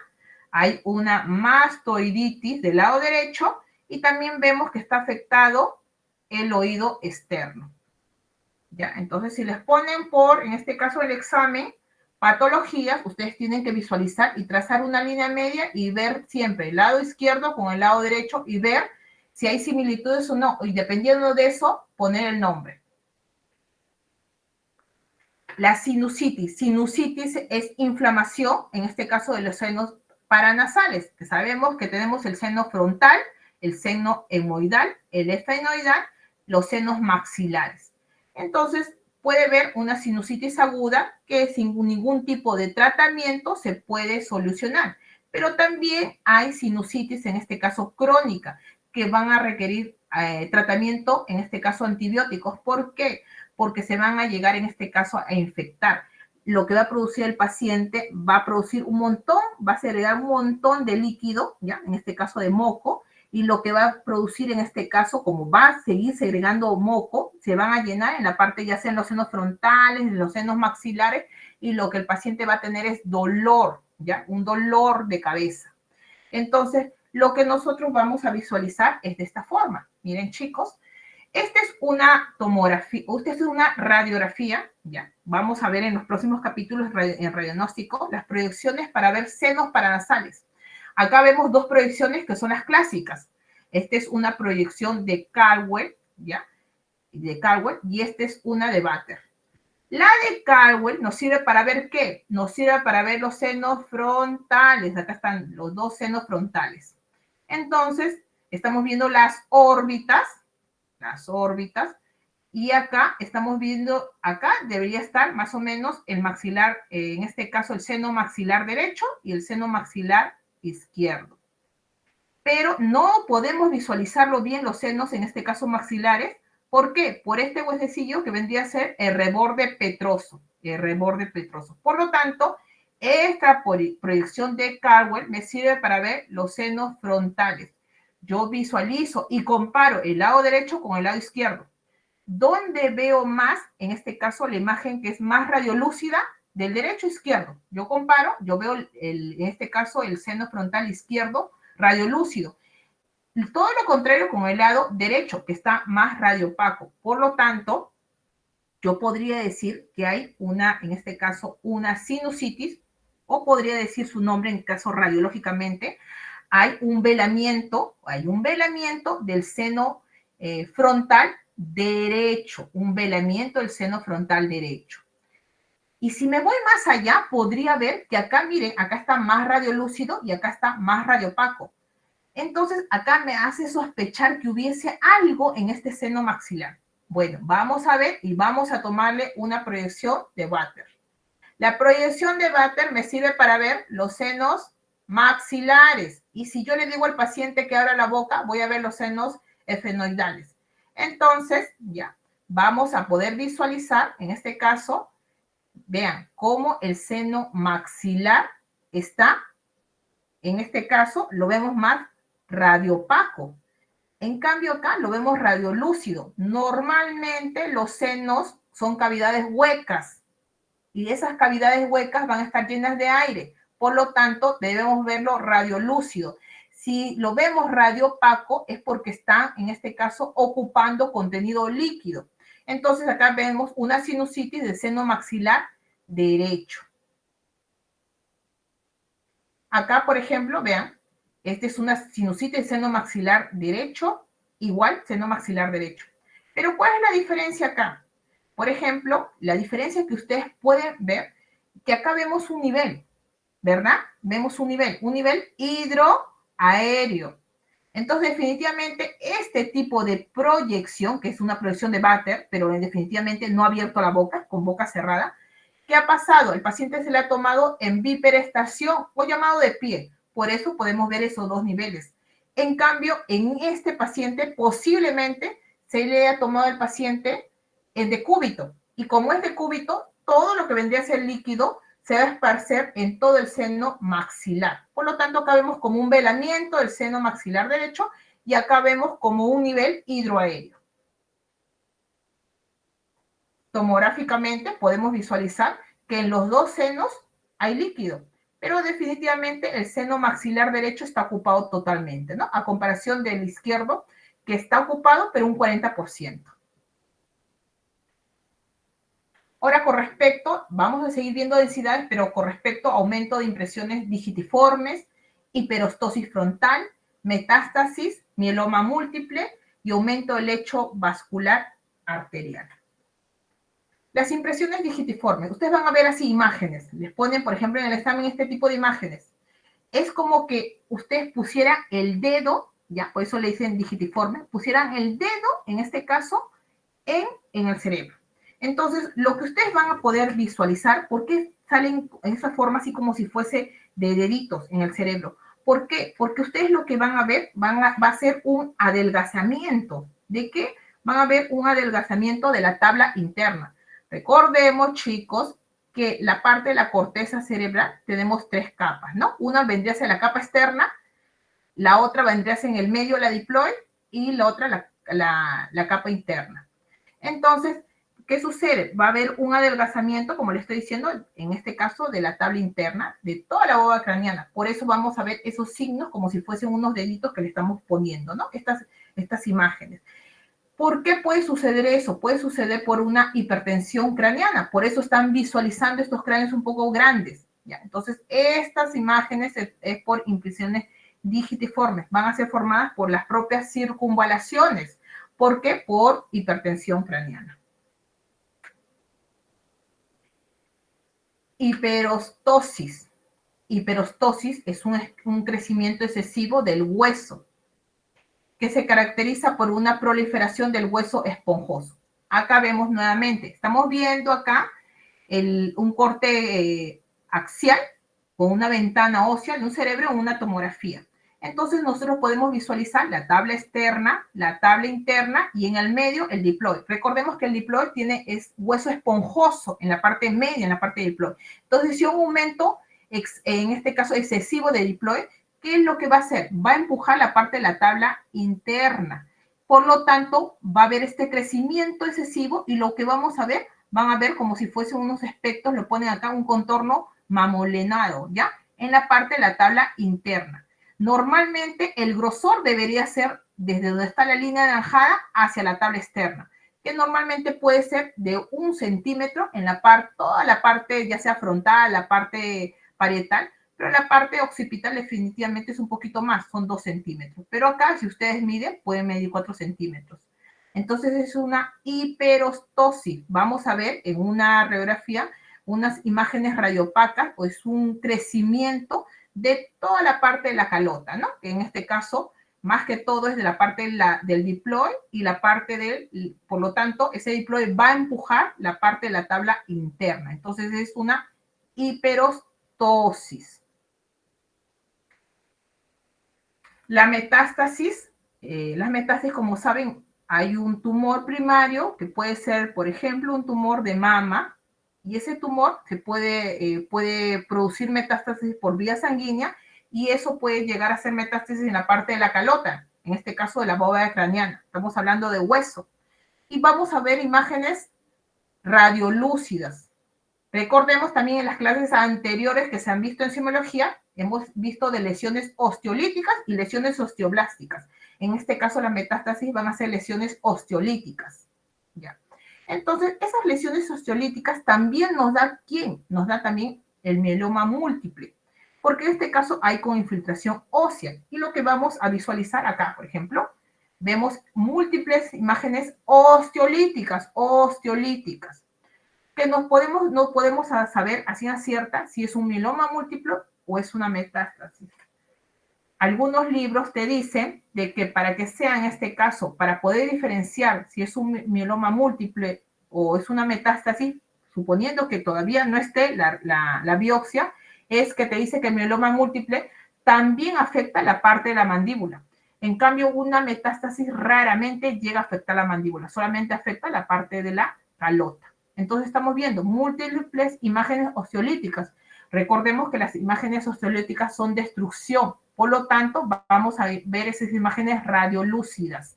hay una mastoiditis del lado derecho y también vemos que está afectado el oído externo. ¿Ya? Entonces, si les ponen en este caso, el examen, patologías, ustedes tienen que visualizar y trazar una línea media y ver siempre el lado izquierdo con el lado derecho y ver si hay similitudes o no, y dependiendo de eso, poner el nombre. la sinusitis. Sinusitis es inflamación, en este caso de los senos paranasales, que sabemos que tenemos el seno frontal, el seno etmoidal, el efenoidal, los senos maxilares. Entonces, puede haber una sinusitis aguda que sin ningún tipo de tratamiento se puede solucionar. Pero también hay sinusitis, en este caso crónica, que van a requerir tratamiento, en este caso antibióticos. ¿Por qué? Porque se van a llegar, en este caso, a infectar. Lo que va a producir el paciente va a producir un montón, va a segregar un montón de líquido, ¿ya? En este caso de moco, y lo que va a producir en este caso, como va a seguir segregando moco, se van a llenar en la parte ya sea en los senos frontales, en los senos maxilares, y lo que el paciente va a tener es dolor, ¿ya? Un dolor de cabeza. Entonces, lo que nosotros vamos a visualizar es de esta forma. Miren, chicos, esta es una tomografía, esta es una radiografía, ya. Vamos a ver en los próximos capítulos en radiodiagnóstico las proyecciones para ver senos paranasales. Acá vemos dos proyecciones que son las clásicas. Esta es una proyección de Caldwell, ¿ya? De Caldwell, y esta es una de Batter. La de Caldwell nos sirve para ver ¿qué? Nos sirve para ver los senos frontales. Acá están los dos senos frontales. Entonces, estamos viendo las órbitas, y acá estamos viendo, acá debería estar más o menos el maxilar, en este caso el seno maxilar derecho y el seno maxilar izquierdo. Pero no podemos visualizarlo bien los senos, en este caso maxilares. ¿Por qué? Por este huesecillo que vendría a ser el reborde petroso. Por lo tanto, esta proyección de Caldwell me sirve para ver los senos frontales. Yo visualizo y comparo el lado derecho con el lado izquierdo. ¿Dónde veo más? En este caso, la imagen que es más radiolúcida del derecho a izquierdo. Yo comparo, yo veo en este caso el seno frontal izquierdo radiolúcido. Todo lo contrario con el lado derecho, que está más radiopaco. Por lo tanto, yo podría decir que hay una, en este caso, una sinusitis, o podría decir su nombre en caso radiológicamente, hay un velamiento del seno frontal derecho, un velamiento del seno frontal derecho. Y si me voy más allá, podría ver que acá, miren, acá está más radiolúcido y acá está más radiopaco. Entonces, acá me hace sospechar que hubiese algo en este seno maxilar. Bueno, vamos a ver y vamos a tomarle una proyección de Batter. La proyección de Batter me sirve para ver los senos maxilares. Y si yo le digo al paciente que abra la boca, voy a ver los senos efenoidales. Entonces, ya, vamos a poder visualizar, en este caso, vean cómo el seno maxilar está, en este caso, lo vemos más radiopaco. En cambio acá lo vemos radiolúcido. Normalmente los senos son cavidades huecas y esas cavidades huecas van a estar llenas de aire. Por lo tanto, debemos verlo radiolúcido. Si lo vemos radiopaco es porque está, en este caso, ocupando contenido líquido. Entonces acá vemos una sinusitis del seno maxilar derecho. Acá, por ejemplo, vean, esta es una sinusitis del seno maxilar derecho, igual seno maxilar derecho. Pero ¿cuál es la diferencia acá? Por ejemplo, la diferencia que ustedes pueden ver, que acá vemos un nivel, ¿verdad? Vemos un nivel hidroaéreo. Entonces, definitivamente, este tipo de proyección, que es una proyección de Batter, pero definitivamente no ha abierto la boca, con boca cerrada, ¿qué ha pasado? El paciente se le ha tomado en biperestación o llamado de pie. Por eso podemos ver esos dos niveles. En cambio, en este paciente posiblemente se le ha tomado el paciente en decúbito. Y como es decúbito, todo lo que vendría a ser líquido se va a esparcer en todo el seno maxilar. Por lo tanto, acá vemos como un velamiento del seno maxilar derecho y acá vemos como un nivel hidroaéreo. Tomográficamente podemos visualizar que en los dos senos hay líquido, pero definitivamente el seno maxilar derecho está ocupado totalmente, ¿no? A comparación del izquierdo, que está ocupado, pero un 40%. Ahora, con respecto, vamos a seguir viendo densidades, pero con respecto a aumento de impresiones digitiformes, hiperostosis frontal, metástasis, mieloma múltiple y aumento del lecho vascular arterial. Las impresiones digitiformes. Ustedes van a ver así imágenes. Les ponen, por ejemplo, en el examen este tipo de imágenes. Es como que ustedes pusieran el dedo, ya, por eso le dicen digitiforme, pusieran el dedo, en este caso, en el cerebro. Entonces, lo que ustedes van a poder visualizar, ¿por qué salen en esa forma así como si fuese de deditos en el cerebro? ¿Por qué? Porque ustedes lo que van a ver va a ser un adelgazamiento. ¿De qué? Van a ver un adelgazamiento de la tabla interna. Recordemos, chicos, que la parte de la corteza cerebral tenemos 3 capas, ¿no? Una vendría a ser la capa externa, la otra vendría a ser en el medio la diploide y la otra la capa interna. Entonces, ¿qué sucede? Va a haber un adelgazamiento, como le estoy diciendo, en este caso de la tabla interna, de toda la bóveda craneana. Por eso vamos a ver esos signos como si fuesen unos deditos que le estamos poniendo, ¿no? Estas imágenes. ¿Por qué puede suceder eso? Puede suceder por una hipertensión craneana. Por eso están visualizando estos cráneos un poco grandes. ¿Ya? Entonces, estas imágenes es por impresiones digitiformes. Van a ser formadas por las propias circunvalaciones. ¿Por qué? Por hipertensión craneana. Hiperostosis. Hiperostosis es un crecimiento excesivo del hueso, que se caracteriza por una proliferación del hueso esponjoso. Acá vemos nuevamente, estamos viendo acá un corte axial con una ventana ósea de un cerebro en una tomografía. Entonces nosotros podemos visualizar la tabla externa, la tabla interna y en el medio el diploide. Recordemos que el diploide es hueso esponjoso en la parte media, en la parte del diploide. Entonces, si un aumento, en este caso excesivo de diploide, ¿qué es lo que va a hacer? Va a empujar la parte de la tabla interna. Por lo tanto, va a haber este crecimiento excesivo y lo que vamos a ver, van a ver como si fuesen unos espectros, lo ponen acá un contorno mamolenado, ¿ya? En la parte de la tabla interna. Normalmente el grosor debería ser desde donde está la línea anaranjada hacia la tabla externa, que normalmente puede ser de 1 centímetro en la parte, toda la parte ya sea frontal, la parte parietal, pero la parte occipital definitivamente es un poquito más, son 2 centímetros. Pero acá, si ustedes miden, pueden medir 4 centímetros. Entonces es una hiperostosis. Vamos a ver en una radiografía unas imágenes radiopacas, o es un crecimiento de toda la parte de la calota, ¿no? Que en este caso, más que todo, es de la parte del diploide y la parte del, por lo tanto, ese diploide va a empujar la parte de la tabla interna. Entonces es una hiperostosis. La metástasis, las metástasis, como saben, hay un tumor primario que puede ser, por ejemplo, un tumor de mama, y ese tumor se puede producir metástasis por vía sanguínea, y eso puede llegar a ser metástasis en la parte de la calota, en este caso de la bóveda craneana. Estamos hablando de hueso. Y vamos a ver imágenes radiolúcidas. Recordemos también en las clases anteriores que se han visto en simología, hemos visto de lesiones osteolíticas y lesiones osteoblásticas. En este caso, las metástasis van a ser lesiones osteolíticas. ¿Ya? Entonces, esas lesiones osteolíticas también nos da, ¿quién? Nos da también el mieloma múltiple, porque en este caso hay con infiltración ósea. Y lo que vamos a visualizar acá, por ejemplo, vemos múltiples imágenes osteolíticas, que no podemos saber a ciencia cierta si es un mieloma múltiple o es una metástasis. Algunos libros te dicen de que para que sea en este caso, para poder diferenciar si es un mieloma múltiple o es una metástasis, suponiendo que todavía no esté la biopsia, es que te dice que el mieloma múltiple también afecta la parte de la mandíbula. En cambio, una metástasis raramente llega a afectar la mandíbula, solamente afecta la parte de la calota. Entonces estamos viendo múltiples imágenes osteolíticas. Recordemos que las imágenes osteolíticas son destrucción, por lo tanto vamos a ver esas imágenes radiolúcidas.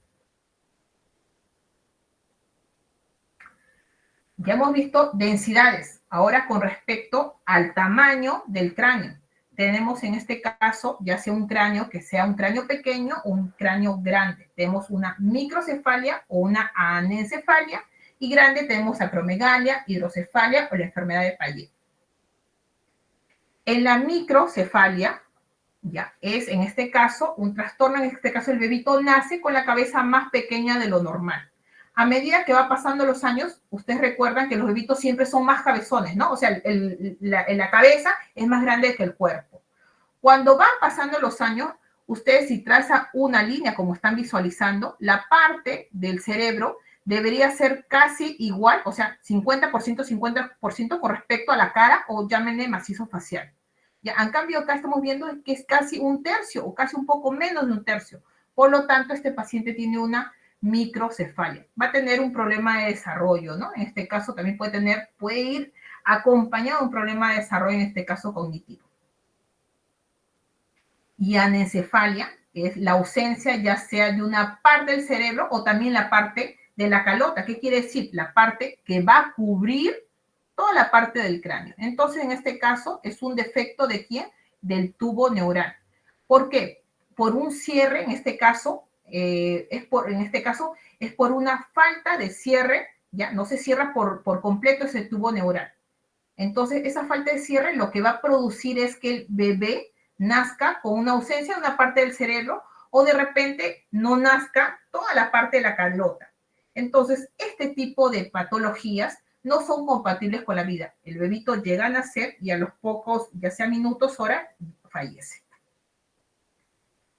Ya hemos visto densidades, ahora con respecto al tamaño del cráneo. Tenemos en este caso, ya sea un cráneo que sea un cráneo pequeño o un cráneo grande. Tenemos una microcefalia o una anencefalia, y grande tenemos acromegalia, hidrocefalia o la enfermedad de Payet. En la microcefalia, ya es en este caso un trastorno, en este caso el bebito nace con la cabeza más pequeña de lo normal. A medida que va pasando los años, ustedes recuerdan que los bebitos siempre son más cabezones, ¿no? O sea, la cabeza es más grande que el cuerpo. Cuando van pasando los años, ustedes si trazan una línea como están visualizando, la parte del cerebro debería ser casi igual, o sea, 50%, 50% con respecto a la cara o llámenle macizo facial. Ya, en cambio, acá estamos viendo que es casi un tercio o casi un poco menos de un tercio. Por lo tanto, este paciente tiene una microcefalia. Va a tener un problema de desarrollo, ¿no? En este caso también puede ir acompañado de un problema de desarrollo, en este caso cognitivo. Y anencefalia es la ausencia ya sea de una parte del cerebro o también la parte de la calota. ¿Qué quiere decir? La parte que va a cubrir toda la parte del cráneo. Entonces, en este caso, es un defecto ¿de quién? Del tubo neural. ¿Por qué? Por un cierre, en este caso, es por una falta de cierre, ya no se cierra por completo ese tubo neural. Entonces, esa falta de cierre lo que va a producir es que el bebé nazca con una ausencia de una parte del cerebro o de repente no nazca toda la parte de la calota. Entonces, este tipo de patologías no son compatibles con la vida. El bebito llega a nacer y a los pocos, ya sea minutos, horas, fallece.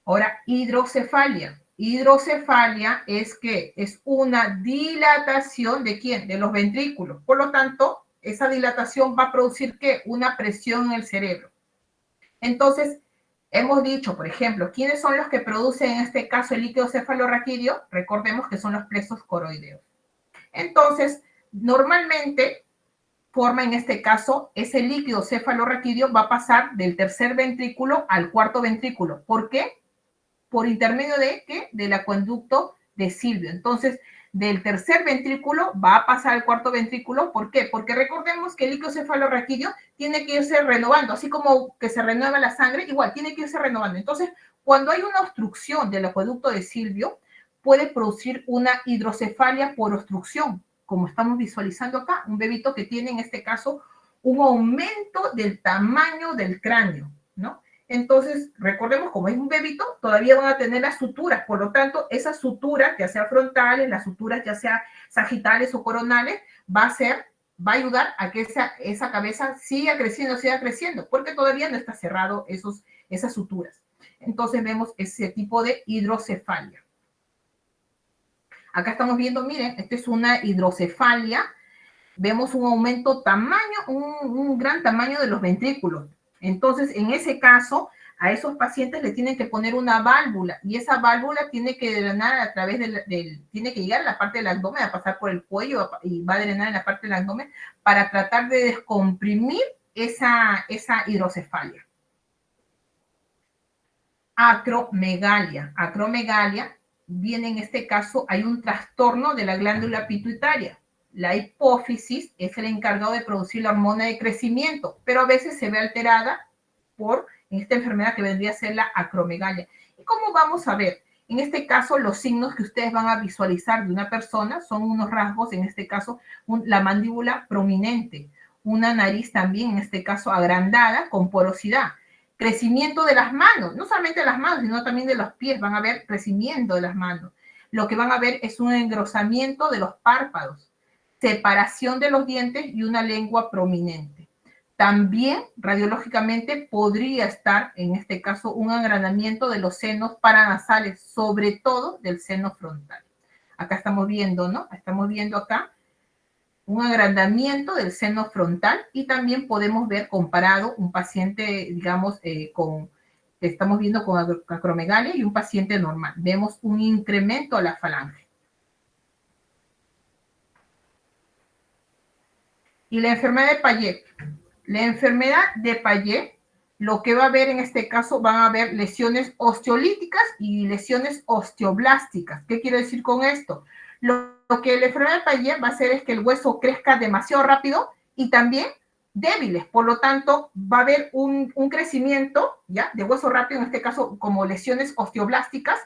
Ahora, hidrocefalia. Hidrocefalia es que es una dilatación ¿de quién? De los ventrículos. Por lo tanto, esa dilatación va a producir ¿qué? Una presión en el cerebro. Entonces, hemos dicho, por ejemplo, ¿quiénes son los que producen en este caso el líquido cefalorraquídeo? Recordemos que son los plexos coroideos. Entonces, normalmente forma en este caso ese líquido cefalorraquídeo va a pasar del tercer ventrículo al cuarto ventrículo. ¿Por qué? Por intermedio de ¿qué? Del acueducto de Silvio. Entonces, del tercer ventrículo va a pasar al cuarto ventrículo. ¿Por qué? Porque recordemos que el líquido cefalorraquídeo tiene que irse renovando, así como que se renueva la sangre, igual tiene que irse renovando. Entonces, cuando hay una obstrucción del acueducto de Silvio, puede producir una hidrocefalia por obstrucción, como estamos visualizando acá, un bebito que tiene en este caso un aumento del tamaño del cráneo, ¿no? Entonces, recordemos, como es un bebito, todavía van a tener las suturas, por lo tanto, esas suturas, ya sea frontales, las suturas, ya sea sagitales o coronales, va a ayudar a que esa cabeza siga creciendo, porque todavía no está cerrado esas suturas. Entonces, vemos ese tipo de hidrocefalia. Acá estamos viendo, miren, esta es una hidrocefalia. Vemos un aumento tamaño, un gran tamaño de los ventrículos. Entonces, en ese caso, a esos pacientes le tienen que poner una válvula y esa válvula tiene que drenar a través tiene que llegar a la parte del abdomen, a pasar por el cuello y va a drenar en la parte del abdomen para tratar de descomprimir esa hidrocefalia. Acromegalia. Acromegalia viene en este caso, hay un trastorno de la glándula pituitaria. La hipófisis es el encargado de producir la hormona de crecimiento, pero a veces se ve alterada por esta enfermedad que vendría a ser la acromegalia. ¿Y cómo vamos a ver? En este caso, los signos que ustedes van a visualizar de una persona son unos rasgos, en este caso, la mandíbula prominente, una nariz también, en este caso, agrandada, con porosidad. Crecimiento de las manos, no solamente de las manos, sino también de los pies, van a ver crecimiento de las manos. Lo que van a ver es un engrosamiento de los párpados, separación de los dientes y una lengua prominente. También radiológicamente podría estar, en este caso, un agranamiento de los senos paranasales, sobre todo del seno frontal. Acá estamos viendo, ¿no? Estamos viendo acá un agrandamiento del seno frontal y también podemos ver comparado un paciente, digamos, estamos viendo con acromegalia y un paciente normal. Vemos un incremento a la falange. Y la enfermedad de Payet. La enfermedad de Payet, lo que va a haber en este caso, van a haber lesiones osteolíticas y lesiones osteoblásticas. ¿Qué quiero decir con esto? Lo que la enfermedad de Payet va a hacer es que el hueso crezca demasiado rápido y también débiles. Por lo tanto, va a haber un crecimiento ¿ya? De hueso rápido, en este caso como lesiones osteoblásticas,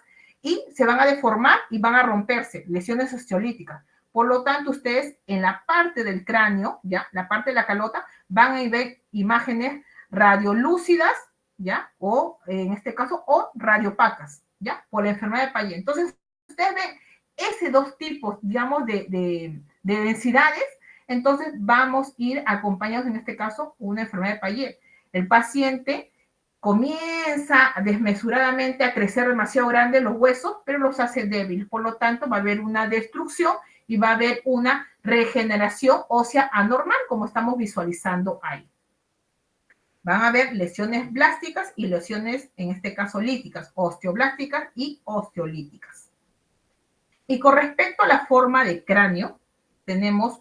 y se van a deformar y van a romperse, lesiones osteolíticas. Por lo tanto, ustedes en la parte del cráneo, ¿ya? La parte de la calota, van a ver imágenes radiolúcidas, ¿ya? O, en este caso, o radiopacas, ¿ya? Por la enfermedad de Payet. Entonces, ustedes ven ese dos tipos, digamos, de densidades, entonces vamos a ir acompañados, en este caso, una enfermedad de Payet. El paciente comienza desmesuradamente a crecer demasiado grande los huesos, pero los hace débiles. Por lo tanto, va a haber una destrucción y va a haber una regeneración ósea anormal, como estamos visualizando ahí. Van a haber lesiones blásticas y lesiones, en este caso, líticas, osteoblásticas y osteolíticas. Y con respecto a la forma de cráneo, tenemos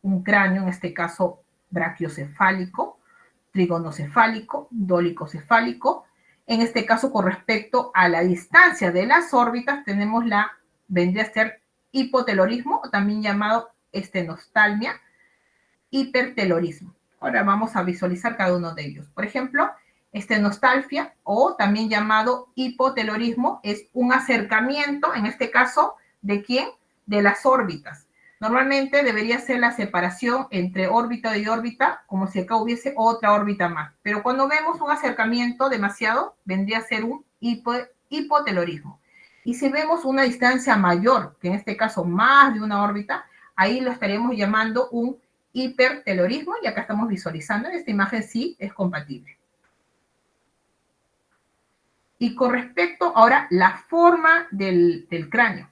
un cráneo, en este caso, brachiocefálico, trigonocefálico, dólicocefálico. En este caso, con respecto a la distancia de las órbitas, tenemos vendría a ser hipotelorismo, o también llamado estenostalmia, hipertelorismo. Ahora vamos a visualizar cada uno de ellos. Por ejemplo, estenostalgia, o también llamado hipotelorismo, es un acercamiento, en este caso, ¿de quién? De las órbitas. Normalmente debería ser la separación entre órbita y órbita, como si acá hubiese otra órbita más. Pero cuando vemos un acercamiento demasiado, vendría a ser un hipotelorismo. Y si vemos una distancia mayor, que en este caso más de una órbita, ahí lo estaríamos llamando un hipertelorismo, y acá estamos visualizando, en esta imagen sí es compatible. Y con respecto ahora la forma del cráneo.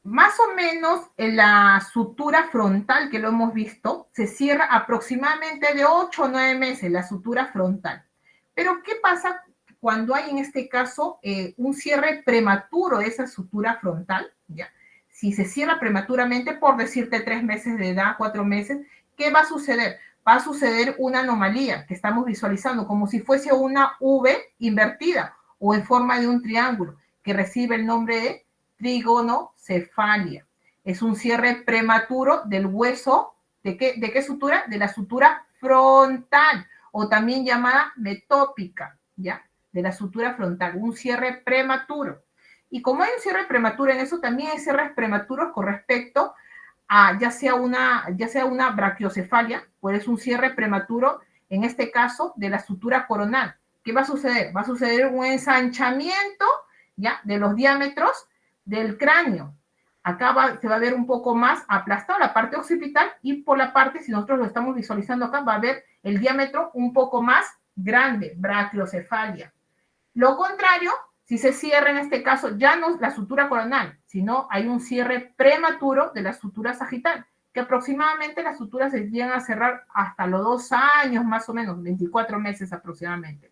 Más o menos en la sutura frontal, que lo hemos visto, se cierra aproximadamente de 8 o 9 meses la sutura frontal. Pero ¿qué pasa cuando hay en este caso un cierre prematuro de esa sutura frontal? ¿Ya? Si se cierra prematuramente, por decirte 3 meses de edad, 4 meses, ¿qué va a suceder? Va a suceder una anomalía que estamos visualizando, como si fuese una V invertida o en forma de un triángulo, que recibe el nombre de trigonocefalia. Es un cierre prematuro del hueso, ¿de qué sutura? De la sutura frontal, o también llamada metópica, ¿ya? De la sutura frontal, un cierre prematuro. Y como hay un cierre prematuro en eso, también hay cierres prematuros con respecto a ya sea una brachiocefalia, pues es un cierre prematuro, en este caso, de la sutura coronal. ¿Qué va a suceder? Va a suceder un ensanchamiento, ¿ya? De los diámetros del cráneo. Acá se va a ver un poco más aplastado la parte occipital, y por la parte, si nosotros lo estamos visualizando acá, va a ver el diámetro un poco más grande, brachiocefalia. Lo contrario, si se cierra en este caso ya no es la sutura coronal, sino hay un cierre prematuro de la sutura sagital, que aproximadamente las suturas se llegan a cerrar hasta los 2 años, más o menos, 24 meses aproximadamente.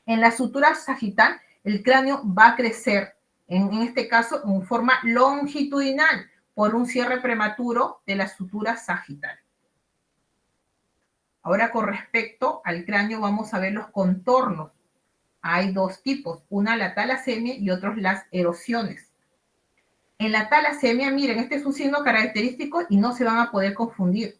En la sutura sagital, el cráneo va a crecer, en este caso, en forma longitudinal, por un cierre prematuro de la sutura sagital. Ahora, con respecto al cráneo, vamos a ver los contornos. Hay dos tipos, una la talasemia y otros las erosiones. En la talasemia, miren, este es un signo característico y no se van a poder confundir.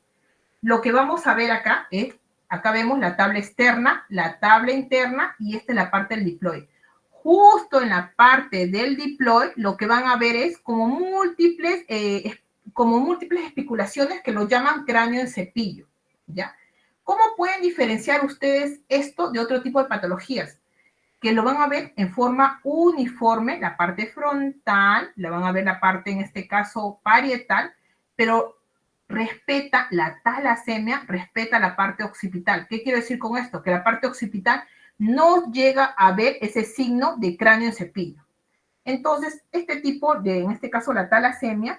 Lo que vamos a ver acá es, acá vemos la tabla externa, la tabla interna, y esta es la parte del diploide. Justo en la parte del diploide, lo que van a ver es como múltiples especulaciones que lo llaman cráneo en cepillo, ¿ya? ¿Cómo pueden diferenciar ustedes esto de otro tipo de patologías? Que lo van a ver en forma uniforme, la parte frontal, la van a ver la parte, en este caso, parietal, pero respeta la talasemia, respeta la parte occipital. ¿Qué quiero decir con esto? Que la parte occipital no llega a ver ese signo de cráneo en cepillo. Entonces, este tipo de, en este caso, la talasemia,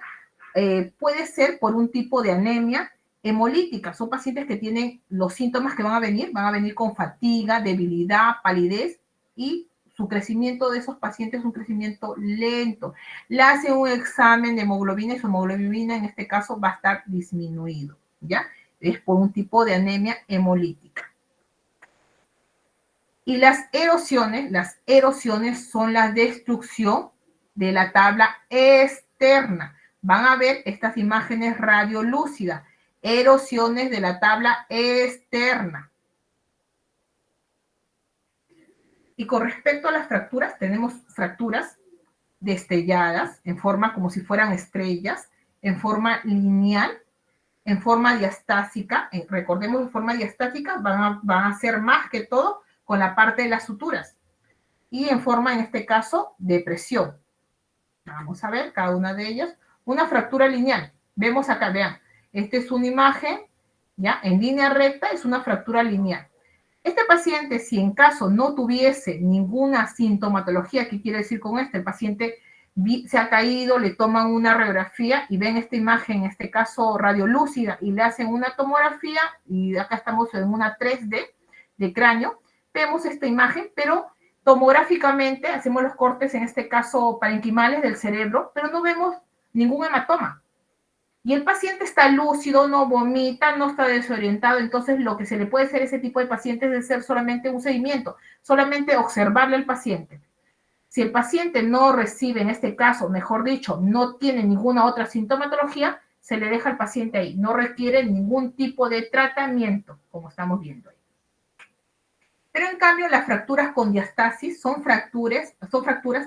puede ser por un tipo de anemia hemolítica. Son pacientes que tienen los síntomas que van a venir con fatiga, debilidad, palidez, y su crecimiento de esos pacientes es un crecimiento lento. Le hacen un examen de hemoglobina y su hemoglobina en este caso va a estar disminuido, ¿ya? Es por un tipo de anemia hemolítica. Y las erosiones son la destrucción de la tabla externa. Van a ver estas imágenes radiolúcidas, erosiones de la tabla externa. Y con respecto a las fracturas, tenemos fracturas destelladas en forma como si fueran estrellas, en forma lineal, en forma diastásica. Recordemos, en forma diastática van a ser más que todo con la parte de las suturas, y en forma, en este caso, de presión. Vamos a ver cada una de ellas. Una fractura lineal. Vemos acá, vean. Esta es una imagen, ¿ya? En línea recta es una fractura lineal. Este paciente, si en caso no tuviese ninguna sintomatología, ¿qué quiere decir con esto? El paciente se ha caído, le toman una radiografía y ven esta imagen, en este caso radiolúcida, y le hacen una tomografía, y acá estamos en una 3D de cráneo, vemos esta imagen, pero tomográficamente hacemos los cortes, en este caso parenquimales del cerebro, pero no vemos ningún hematoma. Y el paciente está lúcido, no vomita, no está desorientado, entonces lo que se le puede hacer a ese tipo de pacientes es hacer solamente un seguimiento, solamente observarle al paciente. Si el paciente no recibe, en este caso, mejor dicho, no tiene ninguna otra sintomatología, se le deja al paciente ahí, no requiere ningún tipo de tratamiento, como estamos viendo ahí. Pero en cambio, las fracturas con diastasis son fracturas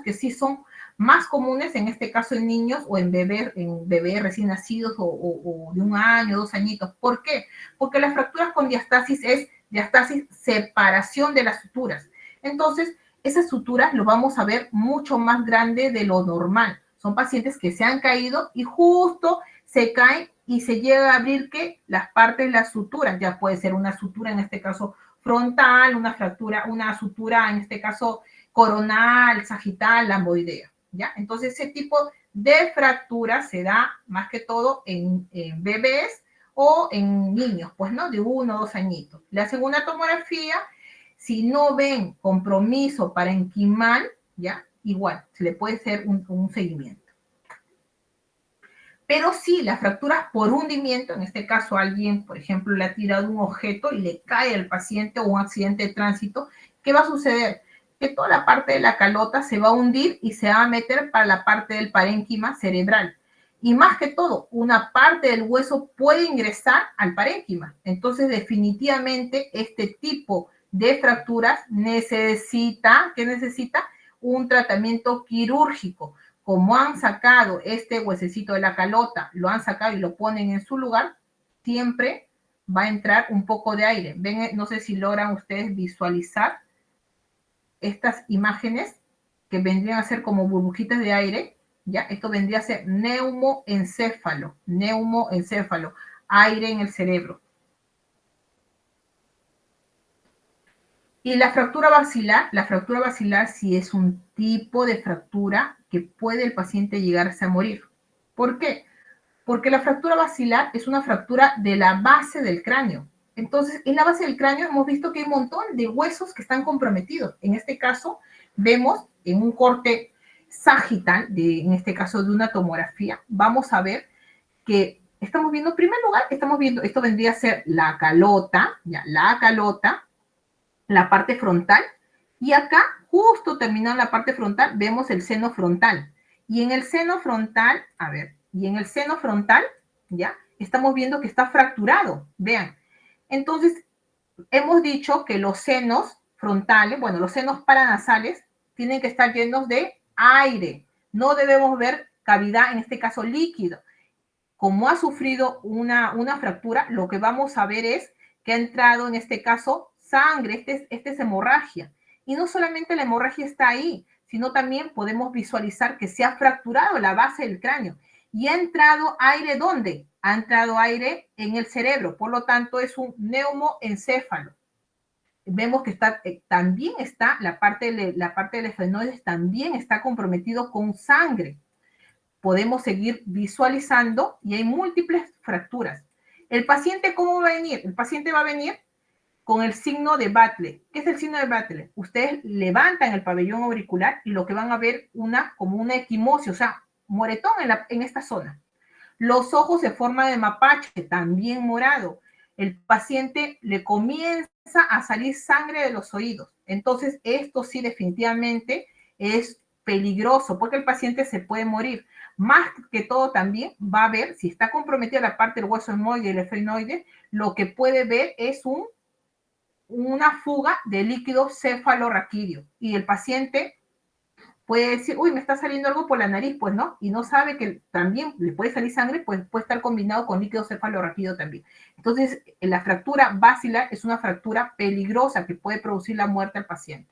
que sí son más comunes, en este caso en niños o en bebés recién nacidos o de 1 año, 2 añitos. ¿Por qué? Porque las fracturas con diastasis es diastasis separación de las suturas. Entonces, esas suturas lo vamos a ver mucho más grande de lo normal. Son pacientes que se han caído y justo se caen y se llega a abrir que las partes de las suturas, ya puede ser una sutura, en este caso frontal, una sutura, en este caso coronal, sagital, lamboidea, ¿ya? Entonces, ese tipo de fractura se da más que todo en bebés o en niños, pues, ¿no? De 1 o 2 añitos. Le hacen una tomografía, si no ven compromiso parenquimal, ¿ya? Igual, se le puede hacer un seguimiento. Pero sí, las fracturas por hundimiento, en este caso alguien, por ejemplo, le ha tirado un objeto y le cae al paciente o un accidente de tránsito, ¿qué va a suceder? Que toda la parte de la calota se va a hundir y se va a meter para la parte del parénquima cerebral. Y más que todo, una parte del hueso puede ingresar al parénquima. Entonces, definitivamente, este tipo de fracturas necesita, ¿qué necesita? Un tratamiento quirúrgico. Como han sacado este huesecito de la calota, lo han sacado y lo ponen en su lugar, siempre va a entrar un poco de aire. Ven, no sé si logran ustedes visualizar estas imágenes que vendrían a ser como burbujitas de aire, ¿ya? Esto vendría a ser neumoencéfalo, aire en el cerebro. Y la fractura basilar sí es un tipo de fractura que puede el paciente llegarse a morir. ¿Por qué? Porque la fractura basilar es una fractura de la base del cráneo. Entonces, en la base del cráneo hemos visto que hay un montón de huesos que están comprometidos. En este caso, vemos en un corte sagital, en este caso de una tomografía, vamos a ver que estamos viendo, en primer lugar, estamos viendo, esto vendría a ser la calota, ya, la parte frontal, y acá, justo terminando la parte frontal, vemos el seno frontal. Y en el seno frontal, a ver, ¿ya? Estamos viendo que está fracturado, vean. Entonces, hemos dicho que los senos frontales, bueno, los senos paranasales, tienen que estar llenos de aire. No debemos ver cavidad, en este caso líquido. Como ha sufrido una fractura, lo que vamos a ver es que ha entrado, en este caso, sangre, este es hemorragia. Y no solamente la hemorragia está ahí, sino también podemos visualizar que se ha fracturado la base del cráneo. ¿Y ha entrado aire dónde? Ha entrado aire en el cerebro, por lo tanto es un neumoencéfalo. Vemos que también está la parte del esfenoides, también está comprometido con sangre. Podemos seguir visualizando y hay múltiples fracturas. ¿El paciente cómo va a venir? El paciente va a venir con el signo de Battle. ¿Qué es el signo de Battle? Ustedes levantan el pabellón auricular y lo que van a ver como una equimosis, o sea, moretón en esta zona. Los ojos se forman de mapache, también morado. El paciente le comienza a salir sangre de los oídos. Entonces, esto sí definitivamente es peligroso porque el paciente se puede morir. Más que todo también va a ver, si está comprometida la parte del hueso etmoide y el esfenoide, lo que puede ver es una fuga de líquido cefalorraquídeo. Y el paciente puede decir, uy, me está saliendo algo por la nariz, pues no, y no sabe que también le puede salir sangre, pues puede estar combinado con líquido cefalorraquídeo también. Entonces, la fractura basilar es una fractura peligrosa que puede producir la muerte al paciente.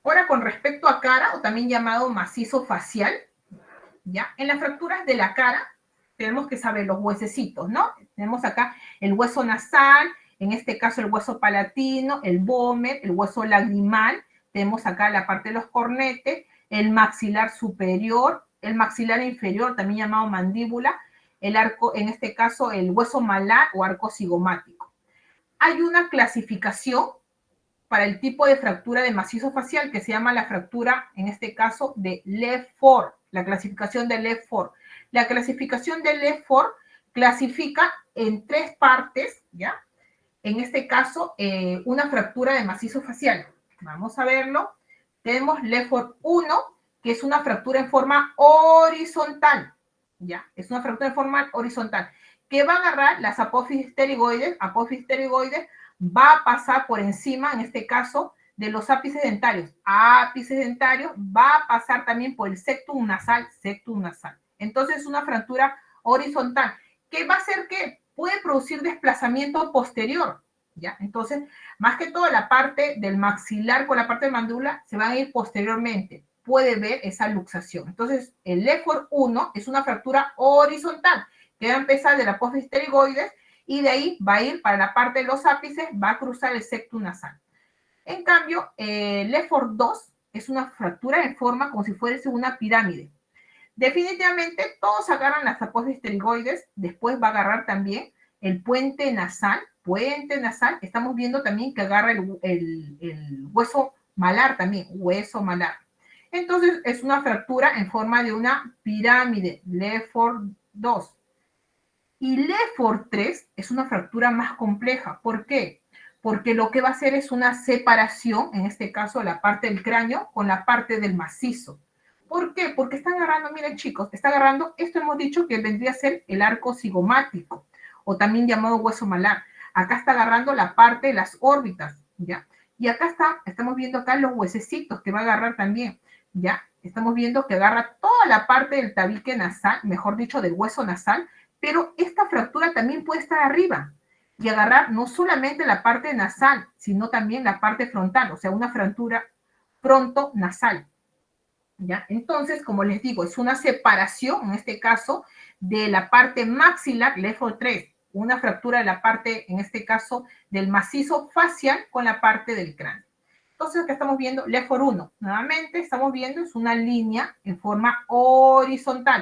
Ahora, con respecto a cara, o también llamado macizo facial, ¿ya? En las fracturas de la cara, tenemos que saber los huesecitos, ¿no? Tenemos acá el hueso nasal, en este caso el hueso palatino, el vómer, el hueso lagrimal, tenemos acá la parte de los cornetes, el maxilar superior, el maxilar inferior, también llamado mandíbula, el arco, en este caso el hueso malar o arco cigomático. Hay una clasificación para el tipo de fractura de macizo facial que se llama la fractura, en este caso, de Lefort, la clasificación de Lefort. La clasificación de Lefort clasifica en 3 partes, ¿ya? En este caso, una fractura de macizo facial. Vamos a verlo. Tenemos Lefort 1, que es una fractura en forma horizontal, ¿ya? Es una fractura en forma horizontal, que va a agarrar las apófisis pterigoides, va a pasar por encima, en este caso, de los ápices dentarios. Ápices dentarios va a pasar también por el septum nasal, Entonces, es una fractura horizontal. ¿Qué va a hacer? Que puede producir desplazamiento posterior, ¿ya? Entonces, más que todo, la parte del maxilar con la parte de mandíbula se van a ir posteriormente. Puede ver esa luxación. Entonces, el Lefort 1 es una fractura horizontal que va a empezar de la apófisis pterigoides y de ahí va a ir para la parte de los ápices, va a cruzar el septum nasal. En cambio, Lefort 2 es una fractura en forma como si fuese una pirámide. Definitivamente todos agarran las apófisis pterigoides, después va a agarrar también el puente nasal, estamos viendo también que agarra el hueso malar también, hueso malar. Entonces es una fractura en forma de una pirámide, Lefort 2. Y Lefort 3 es una fractura más compleja. ¿Por qué? Porque lo que va a hacer es una separación, en este caso la parte del cráneo con la parte del macizo. ¿Por qué? Porque está agarrando, miren chicos, está agarrando, esto hemos dicho que vendría a ser el arco cigomático, o también llamado hueso malar. Acá está agarrando la parte de las órbitas, ¿ya? Y acá estamos viendo acá los huesecitos que va a agarrar también, ¿ya? Estamos viendo que agarra toda la parte del tabique nasal, mejor dicho, del hueso nasal, pero esta fractura también puede estar arriba y agarrar no solamente la parte nasal, sino también la parte frontal, o sea, una fractura frontonasal, ¿ya? Entonces, como les digo, es una separación, en este caso, de la parte maxilar, Lefort 3, una fractura de la parte, en este caso, del macizo facial con la parte del cráneo. Entonces, acá estamos viendo Lefort 1. Nuevamente, estamos viendo, es una línea en forma horizontal,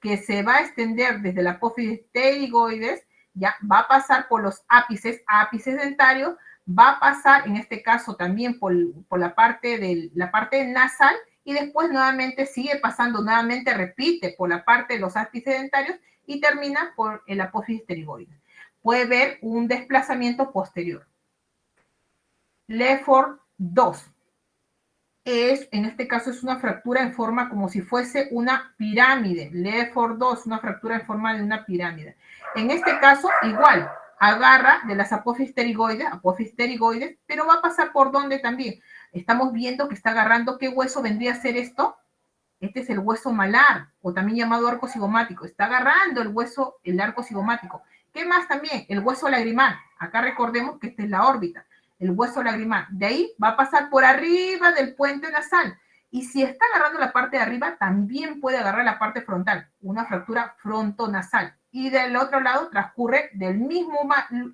que se va a extender desde la apófisis pterigoides, ya va a pasar por los ápices dentarios, va a pasar en este caso también por la parte nasal y después nuevamente sigue pasando, nuevamente repite por la parte de los ápices dentarios y termina por el apófisis pterigoides. Puede ver un desplazamiento posterior. Lefort 2 en este caso es una fractura en forma como si fuese una pirámide. Lefort 2, una fractura en forma de una pirámide. En este caso, igual, agarra de las apófisis pterigoides, pero va a pasar por donde también. Estamos viendo que está agarrando, ¿qué hueso vendría a ser esto? Este es el hueso malar, o también llamado arco cigomático. Está agarrando el arco cigomático. ¿Qué más también? El hueso lagrimal. Acá recordemos que esta es la órbita, el hueso lagrimal. De ahí va a pasar por arriba del puente nasal. Y si está agarrando la parte de arriba, también puede agarrar la parte frontal, una fractura frontonasal. Y del otro lado transcurre del mismo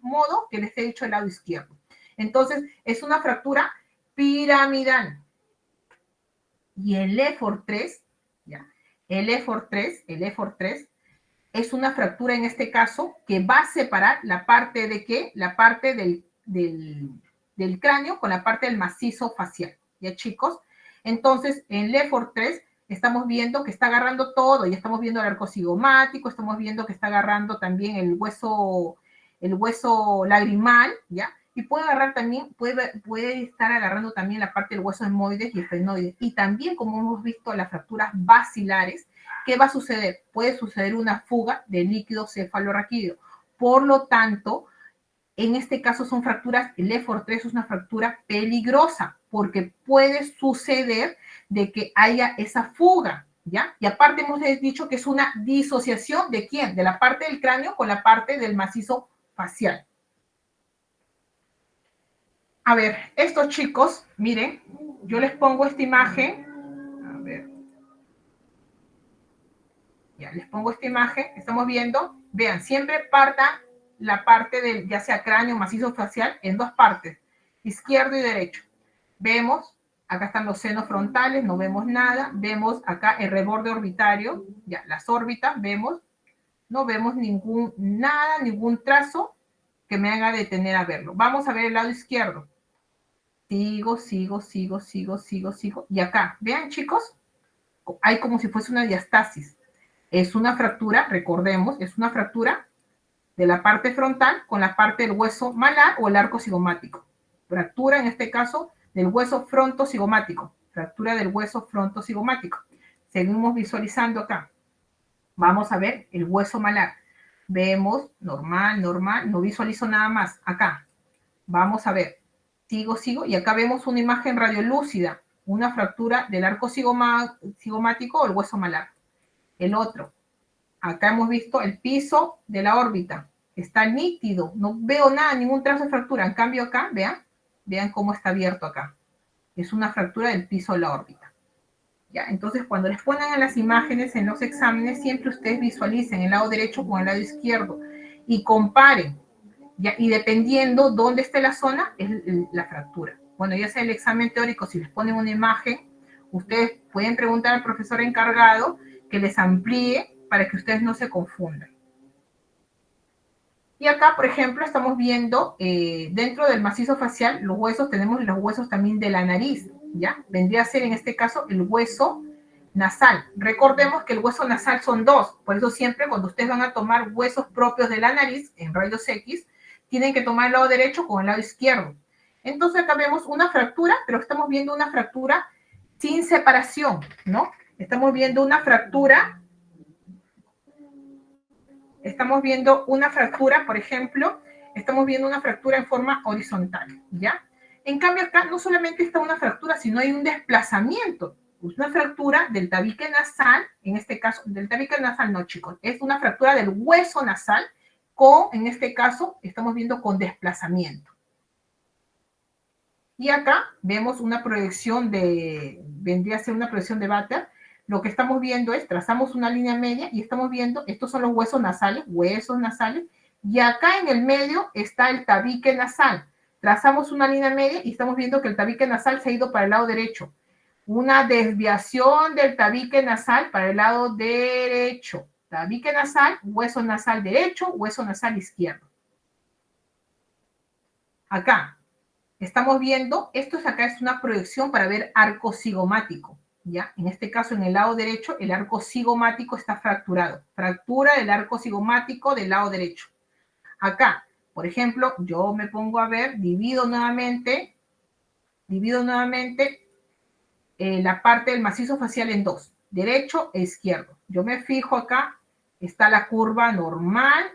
modo que les he dicho el lado izquierdo. Entonces, es una fractura piramidal. Y el Lefort 3, ¿ya? El Lefort 3 es una fractura en este caso que va a separar la parte de ¿qué? La parte del cráneo con la parte del macizo facial, ¿ya chicos? Entonces, en Lefort 3 estamos viendo que está agarrando todo, y estamos viendo el arco cigomático, estamos viendo que está agarrando también el hueso lagrimal, ¿ya? Y puede agarrar también, puede estar agarrando también la parte del hueso esmoides y esfenoides. Y también, como hemos visto, las fracturas basilares, ¿qué va a suceder? Puede suceder una fuga de líquido cefalorraquídeo. Por lo tanto, en este caso son fracturas, el Lefort 3 es una fractura peligrosa, porque puede suceder de que haya esa fuga, ¿ya? Y aparte hemos dicho que es una disociación ¿de quién? De la parte del cráneo con la parte del macizo facial. A ver, estos chicos, miren, yo les pongo esta imagen. A ver. Ya, les pongo esta imagen. Estamos viendo. Vean, siempre partan la parte del, ya sea cráneo, macizo facial, en dos partes, izquierdo y derecho. Vemos, acá están los senos frontales, no vemos nada. Vemos acá el reborde orbitario, ya, las órbitas, vemos. No vemos ningún trazo que me haga detener a verlo. Vamos a ver el lado izquierdo. Sigo. Y acá, vean chicos, hay como si fuese una diastasis. Es una fractura, recordemos, es una fractura de la parte frontal con la parte del hueso malar o el arco cigomático. Fractura, en este caso, del hueso frontocigomático. Fractura del hueso frontocigomático. Seguimos visualizando acá. Vamos a ver el hueso malar. Vemos, normal, no visualizo nada más. Acá, vamos a ver. Sigo, y acá vemos una imagen radiolúcida, una fractura del arco cigomático o el hueso malar. El otro, acá hemos visto el piso de la órbita, está nítido, no veo nada, ningún trazo de fractura. En cambio acá, vean cómo está abierto acá. Es una fractura del piso de la órbita. ¿Ya? Entonces, cuando les ponen en las imágenes, en los exámenes, siempre ustedes visualicen el lado derecho con el lado izquierdo y comparen. ¿Ya? Y dependiendo dónde esté la zona, es la fractura. Bueno, ya sea el examen teórico, si les ponen una imagen, ustedes pueden preguntar al profesor encargado que les amplíe para que ustedes no se confundan. Y acá, por ejemplo, estamos viendo dentro del macizo facial, los huesos, tenemos los huesos también de la nariz, ¿ya? Vendría a ser en este caso el hueso nasal. Recordemos que el hueso nasal son dos, por eso siempre cuando ustedes van a tomar huesos propios de la nariz en rayos X, tienen que tomar el lado derecho con el lado izquierdo. Entonces acá vemos una fractura, pero estamos viendo una fractura sin separación, ¿no? Estamos viendo una fractura, por ejemplo, estamos viendo una fractura en forma horizontal, ¿ya? En cambio acá no solamente está una fractura, sino hay un desplazamiento. Una fractura del tabique nasal, en este caso, del tabique nasal no, chicos, es una fractura del hueso nasal con, en este caso, estamos viendo con desplazamiento. Y acá vemos una proyección vendría a ser una proyección de Vater. Lo que estamos viendo es, trazamos una línea media y estamos viendo, estos son los huesos nasales, y acá en el medio está el tabique nasal. Trazamos una línea media y estamos viendo que el tabique nasal se ha ido para el lado derecho. Una desviación del tabique nasal para el lado derecho. Tabique nasal, hueso nasal derecho, hueso nasal izquierdo. Acá estamos viendo, acá es una proyección para ver arco cigomático, ¿ya? En este caso, en el lado derecho, el arco cigomático está fracturado. Fractura del arco cigomático del lado derecho. Acá, por ejemplo, yo me pongo a ver, divido nuevamente la parte del macizo facial en dos, derecho e izquierdo. Yo me fijo acá, está la curva normal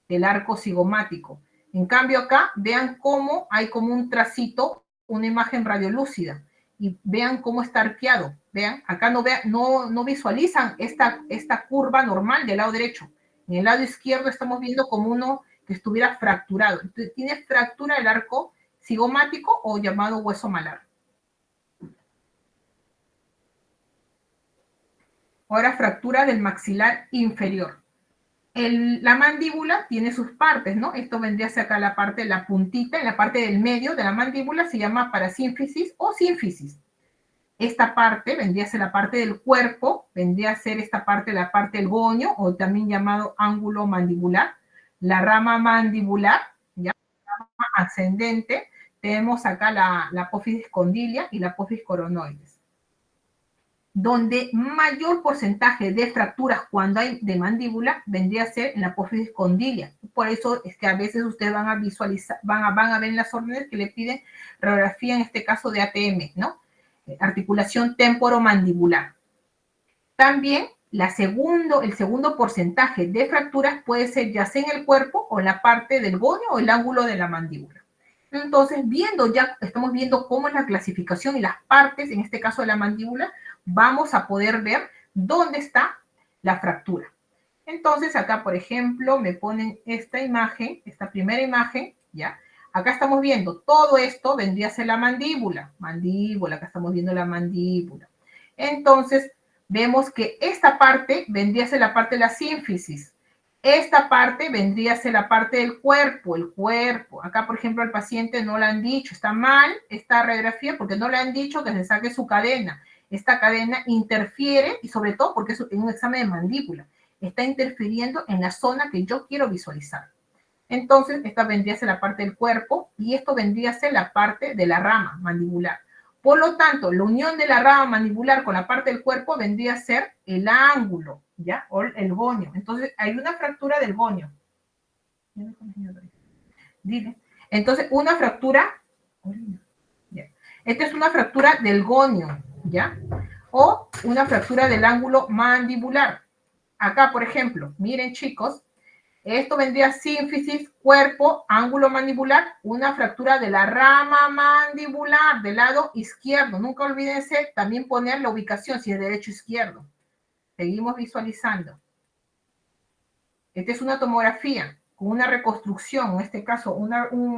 del arco cigomático. En cambio acá, vean cómo hay como un tracito, una imagen radiolúcida, y vean cómo está arqueado. Vean, acá no visualizan esta curva normal del lado derecho. En el lado izquierdo estamos viendo como uno que estuviera fracturado. Entonces, tiene fractura del arco cigomático o llamado hueso malar. Ahora, fractura del maxilar inferior. La mandíbula tiene sus partes, ¿no? Esto vendría a ser acá la parte de la puntita, en la parte del medio de la mandíbula se llama parasínfisis o sínfisis. Esta parte vendría a ser la parte del cuerpo, vendría a ser esta parte, la parte del goño, o también llamado ángulo mandibular. La rama mandibular, ya, la rama ascendente, tenemos acá la apófisis condilia y la apófisis coronoides. Donde mayor porcentaje de fracturas cuando hay de mandíbula vendría a ser en la apófisis condilia. Por eso es que a veces ustedes van a visualizar, van a ver en las órdenes que le piden radiografía, en este caso de ATM, ¿no? Articulación temporomandibular. También el segundo porcentaje de fracturas puede ser ya sea en el cuerpo o en la parte del goño o el ángulo de la mandíbula. Entonces, estamos viendo cómo es la clasificación y las partes, en este caso de la mandíbula, vamos a poder ver dónde está la fractura. Entonces, acá, por ejemplo, me ponen esta imagen, esta primera imagen, ¿ya? Acá estamos viendo, todo esto vendría a ser la mandíbula. Mandíbula, acá estamos viendo la mandíbula. Entonces, vemos que esta parte vendría a ser la parte de la sínfisis. Esta parte vendría a ser la parte del cuerpo, el cuerpo. Acá, por ejemplo, al paciente no le han dicho, está mal esta radiografía porque no le han dicho que se saque su cadena. Esta cadena interfiere, y sobre todo porque es un examen de mandíbula, está interfiriendo en la zona que yo quiero visualizar. Entonces, esta vendría a ser la parte del cuerpo y esto vendría a ser la parte de la rama mandibular. Por lo tanto, la unión de la rama mandibular con la parte del cuerpo vendría a ser el ángulo, ¿ya? O el gonio. Entonces, hay una fractura del gonio. Dile. Entonces, una fractura, ¿ya? Esta es una fractura del gonio, ¿ya? O una fractura del ángulo mandibular. Acá, por ejemplo, miren chicos, esto vendría sínfisis, cuerpo, ángulo mandibular, una fractura de la rama mandibular del lado izquierdo. Nunca olvídense también poner la ubicación, si es derecho o izquierdo. Seguimos visualizando. Esta es una tomografía con una reconstrucción. En este caso,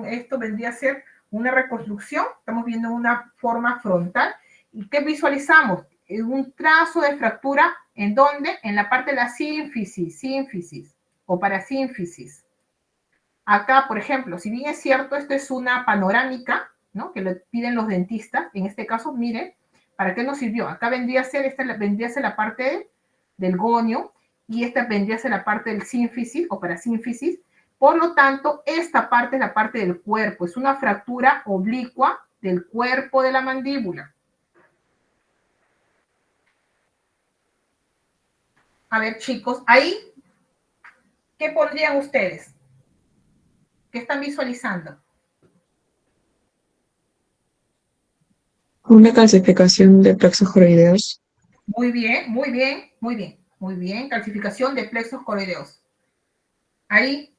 esto vendría a ser una reconstrucción. Estamos viendo una forma frontal. ¿Y qué visualizamos? Un trazo de fractura, ¿en dónde? En la parte de la sínfisis o parasínfisis. Acá, por ejemplo, si bien es cierto, esto es una panorámica, ¿no? Que lo piden los dentistas. En este caso, miren, ¿para qué nos sirvió? Acá vendría a ser, vendría a ser la parte del gonio y esta vendría a ser la parte del sínfisis o parasínfisis. Por lo tanto, esta parte es la parte del cuerpo. Es una fractura oblicua del cuerpo de la mandíbula. A ver, chicos, ahí, ¿qué pondrían ustedes? ¿Qué están visualizando? Una calcificación de plexos coroideos. Muy bien, muy bien, muy bien, muy bien. Calcificación de plexos coroideos. Ahí,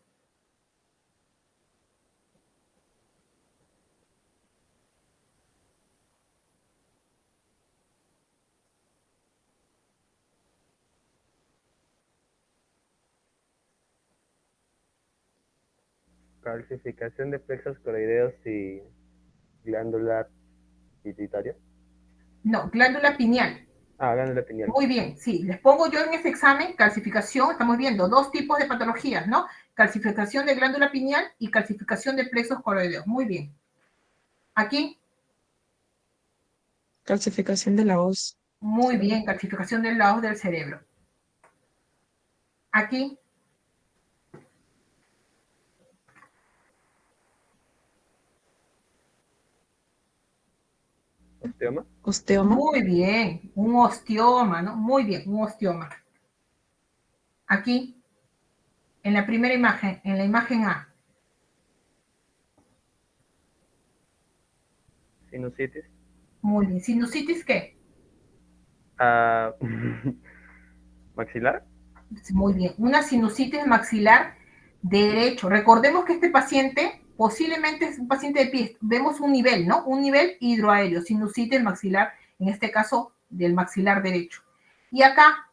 Calcificación de plexos coroideos y glándula pituitaria. no, glándula pineal. Ah, glándula pineal. Muy bien, sí. Les pongo yo en este examen calcificación. Estamos viendo dos tipos de patologías, ¿no? Calcificación de glándula pineal y calcificación de plexos coroideos. Muy bien. Aquí, Calcificación de la hoz. muy bien. Calcificación del lado del cerebro. Aquí, Osteoma. Osteoma. muy bien. Un osteoma, ¿no? Muy bien, un osteoma. Aquí, en la primera imagen, en la imagen A. Sinusitis. Muy bien. ¿Sinusitis qué? Ah, maxilar. Muy bien. Una sinusitis maxilar derecho. Recordemos que este paciente posiblemente es un paciente de pie. Vemos un nivel, ¿no? Un nivel hidroaéreo, sinusitis maxilar, en este caso del maxilar derecho. Y acá,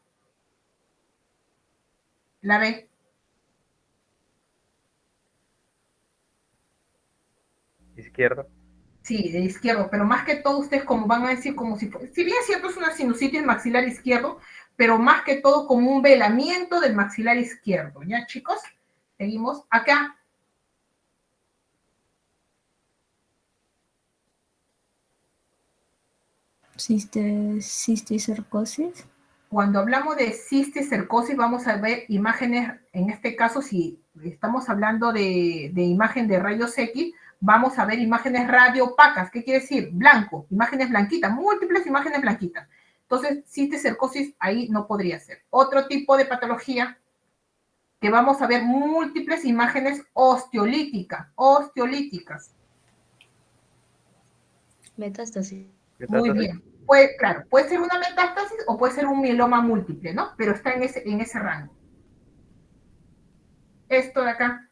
la ve. Izquierdo. Sí, de izquierdo, pero más que todo ustedes como van a decir como si bien es cierto es una sinusitis maxilar izquierdo, pero más que todo como un velamiento del maxilar izquierdo, ¿ya chicos? Seguimos acá. Cisticercosis. Cuando hablamos de cisticercosis vamos a ver imágenes, en este caso si estamos hablando de imagen de rayos X, vamos a ver imágenes radioopacas. ¿Qué quiere decir? Blanco, imágenes blanquitas, múltiples imágenes blanquitas. Entonces, cisticercosis ahí no podría ser. Otro tipo de patología que vamos a ver múltiples imágenes osteolíticas. Metástasis. Muy Metástasis. bien. Claro, puede ser una metástasis o puede ser un mieloma múltiple, ¿no? Pero está en ese rango. Esto de acá.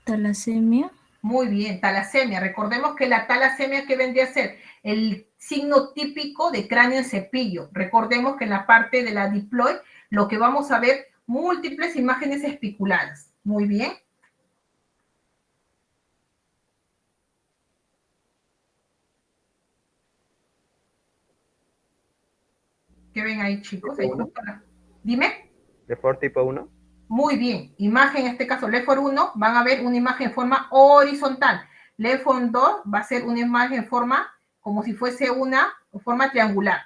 Talasemia. Muy bien, talasemia. Recordemos que la talasemia, ¿qué vendría a ser? El signo típico de cráneo en cepillo. Recordemos que en la parte de la diploide lo que vamos a ver, múltiples imágenes espiculadas. Muy bien. ¿Qué ven ahí, chicos? Ahí justo Dime. ¿Lefort tipo 1? Muy bien. Imagen, en este caso, Lefort 1, van a ver una imagen en forma horizontal. Lefort 2 va a ser una imagen en forma, como si fuese una forma triangular.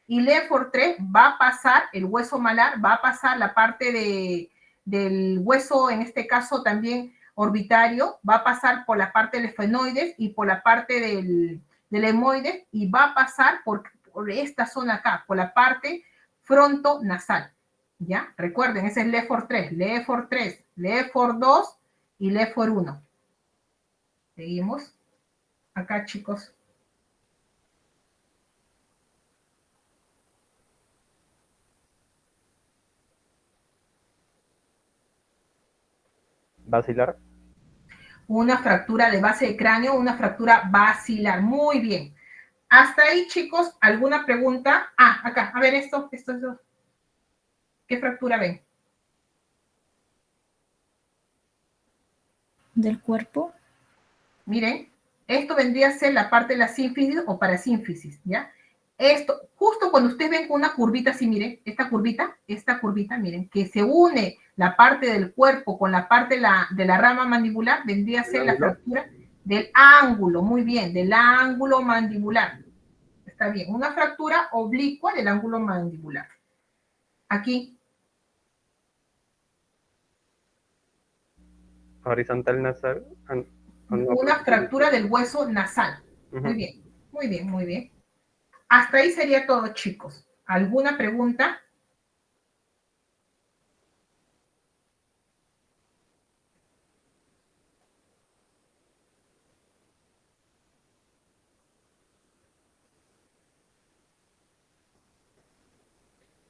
Y Lefort 3 va a pasar, el hueso malar, va a pasar la parte del hueso, en este caso también orbitario, va a pasar por la parte del esfenoides y por la parte del hemoides, y va a pasar por esta zona acá, por la parte frontonasal. ¿Ya? Recuerden, ese es Lefort 3, Lefort 3, Lefort 2 y Lefort 1. Seguimos. Acá, chicos. ¿Basilar? Una fractura de base de cráneo, una fractura basilar. Muy bien. Hasta ahí, chicos, ¿alguna pregunta? Ah, acá, a ver esto. ¿Qué fractura ven? ¿Del cuerpo? Miren, esto vendría a ser la parte de la sínfisis o parasínfisis, ¿ya? Esto, justo cuando ustedes ven con una curvita así, miren, esta curvita, miren, que se une la parte del cuerpo con la parte de la rama mandibular, vendría a ser la fractura del ángulo, muy bien, del ángulo mandibular. Está bien, una fractura oblicua del ángulo mandibular. Aquí. ¿Horizontal nasal? Una fractura del hueso nasal. Muy bien, muy bien, muy bien. Hasta ahí sería todo, chicos. ¿Alguna pregunta?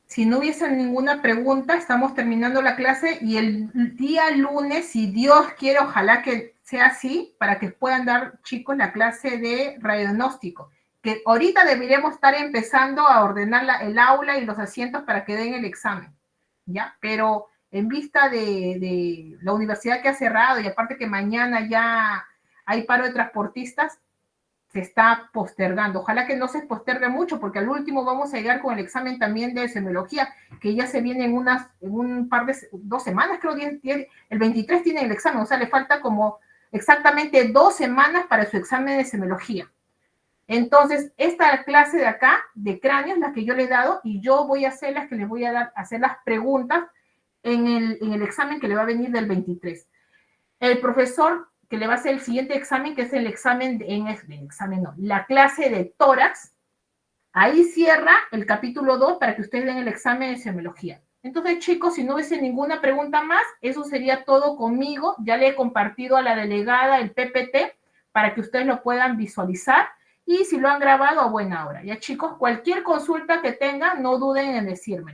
Si no hubiese ninguna pregunta, estamos terminando la clase y el día lunes, si Dios quiere, ojalá que sea así, para que puedan dar, chicos, la clase de radiodiagnóstico, que ahorita deberíamos estar empezando a ordenar el aula y los asientos para que den el examen, ¿ya? Pero en vista de la universidad que ha cerrado y aparte que mañana ya hay paro de transportistas, se está postergando. Ojalá que no se postergue mucho, porque al último vamos a llegar con el examen también de semiología, que ya se viene en un par de 2 semanas, creo, el 23 tiene el examen, o sea, le falta como exactamente 2 semanas para su examen de semiología. Entonces, esta clase de acá, de cráneo, es la que yo le he dado, y yo voy a hacer las que les voy a dar, hacer las preguntas en el examen que le va a venir del 23. El profesor que le va a hacer el siguiente examen, que es el examen, la clase de tórax, ahí cierra el capítulo 2 para que ustedes den el examen de semiología. Entonces, chicos, si no hubiese ninguna pregunta más, eso sería todo conmigo. Ya le he compartido a la delegada el PPT para que ustedes lo puedan visualizar y si lo han grabado a buena hora. Ya, chicos, cualquier consulta que tengan, no duden en decirme.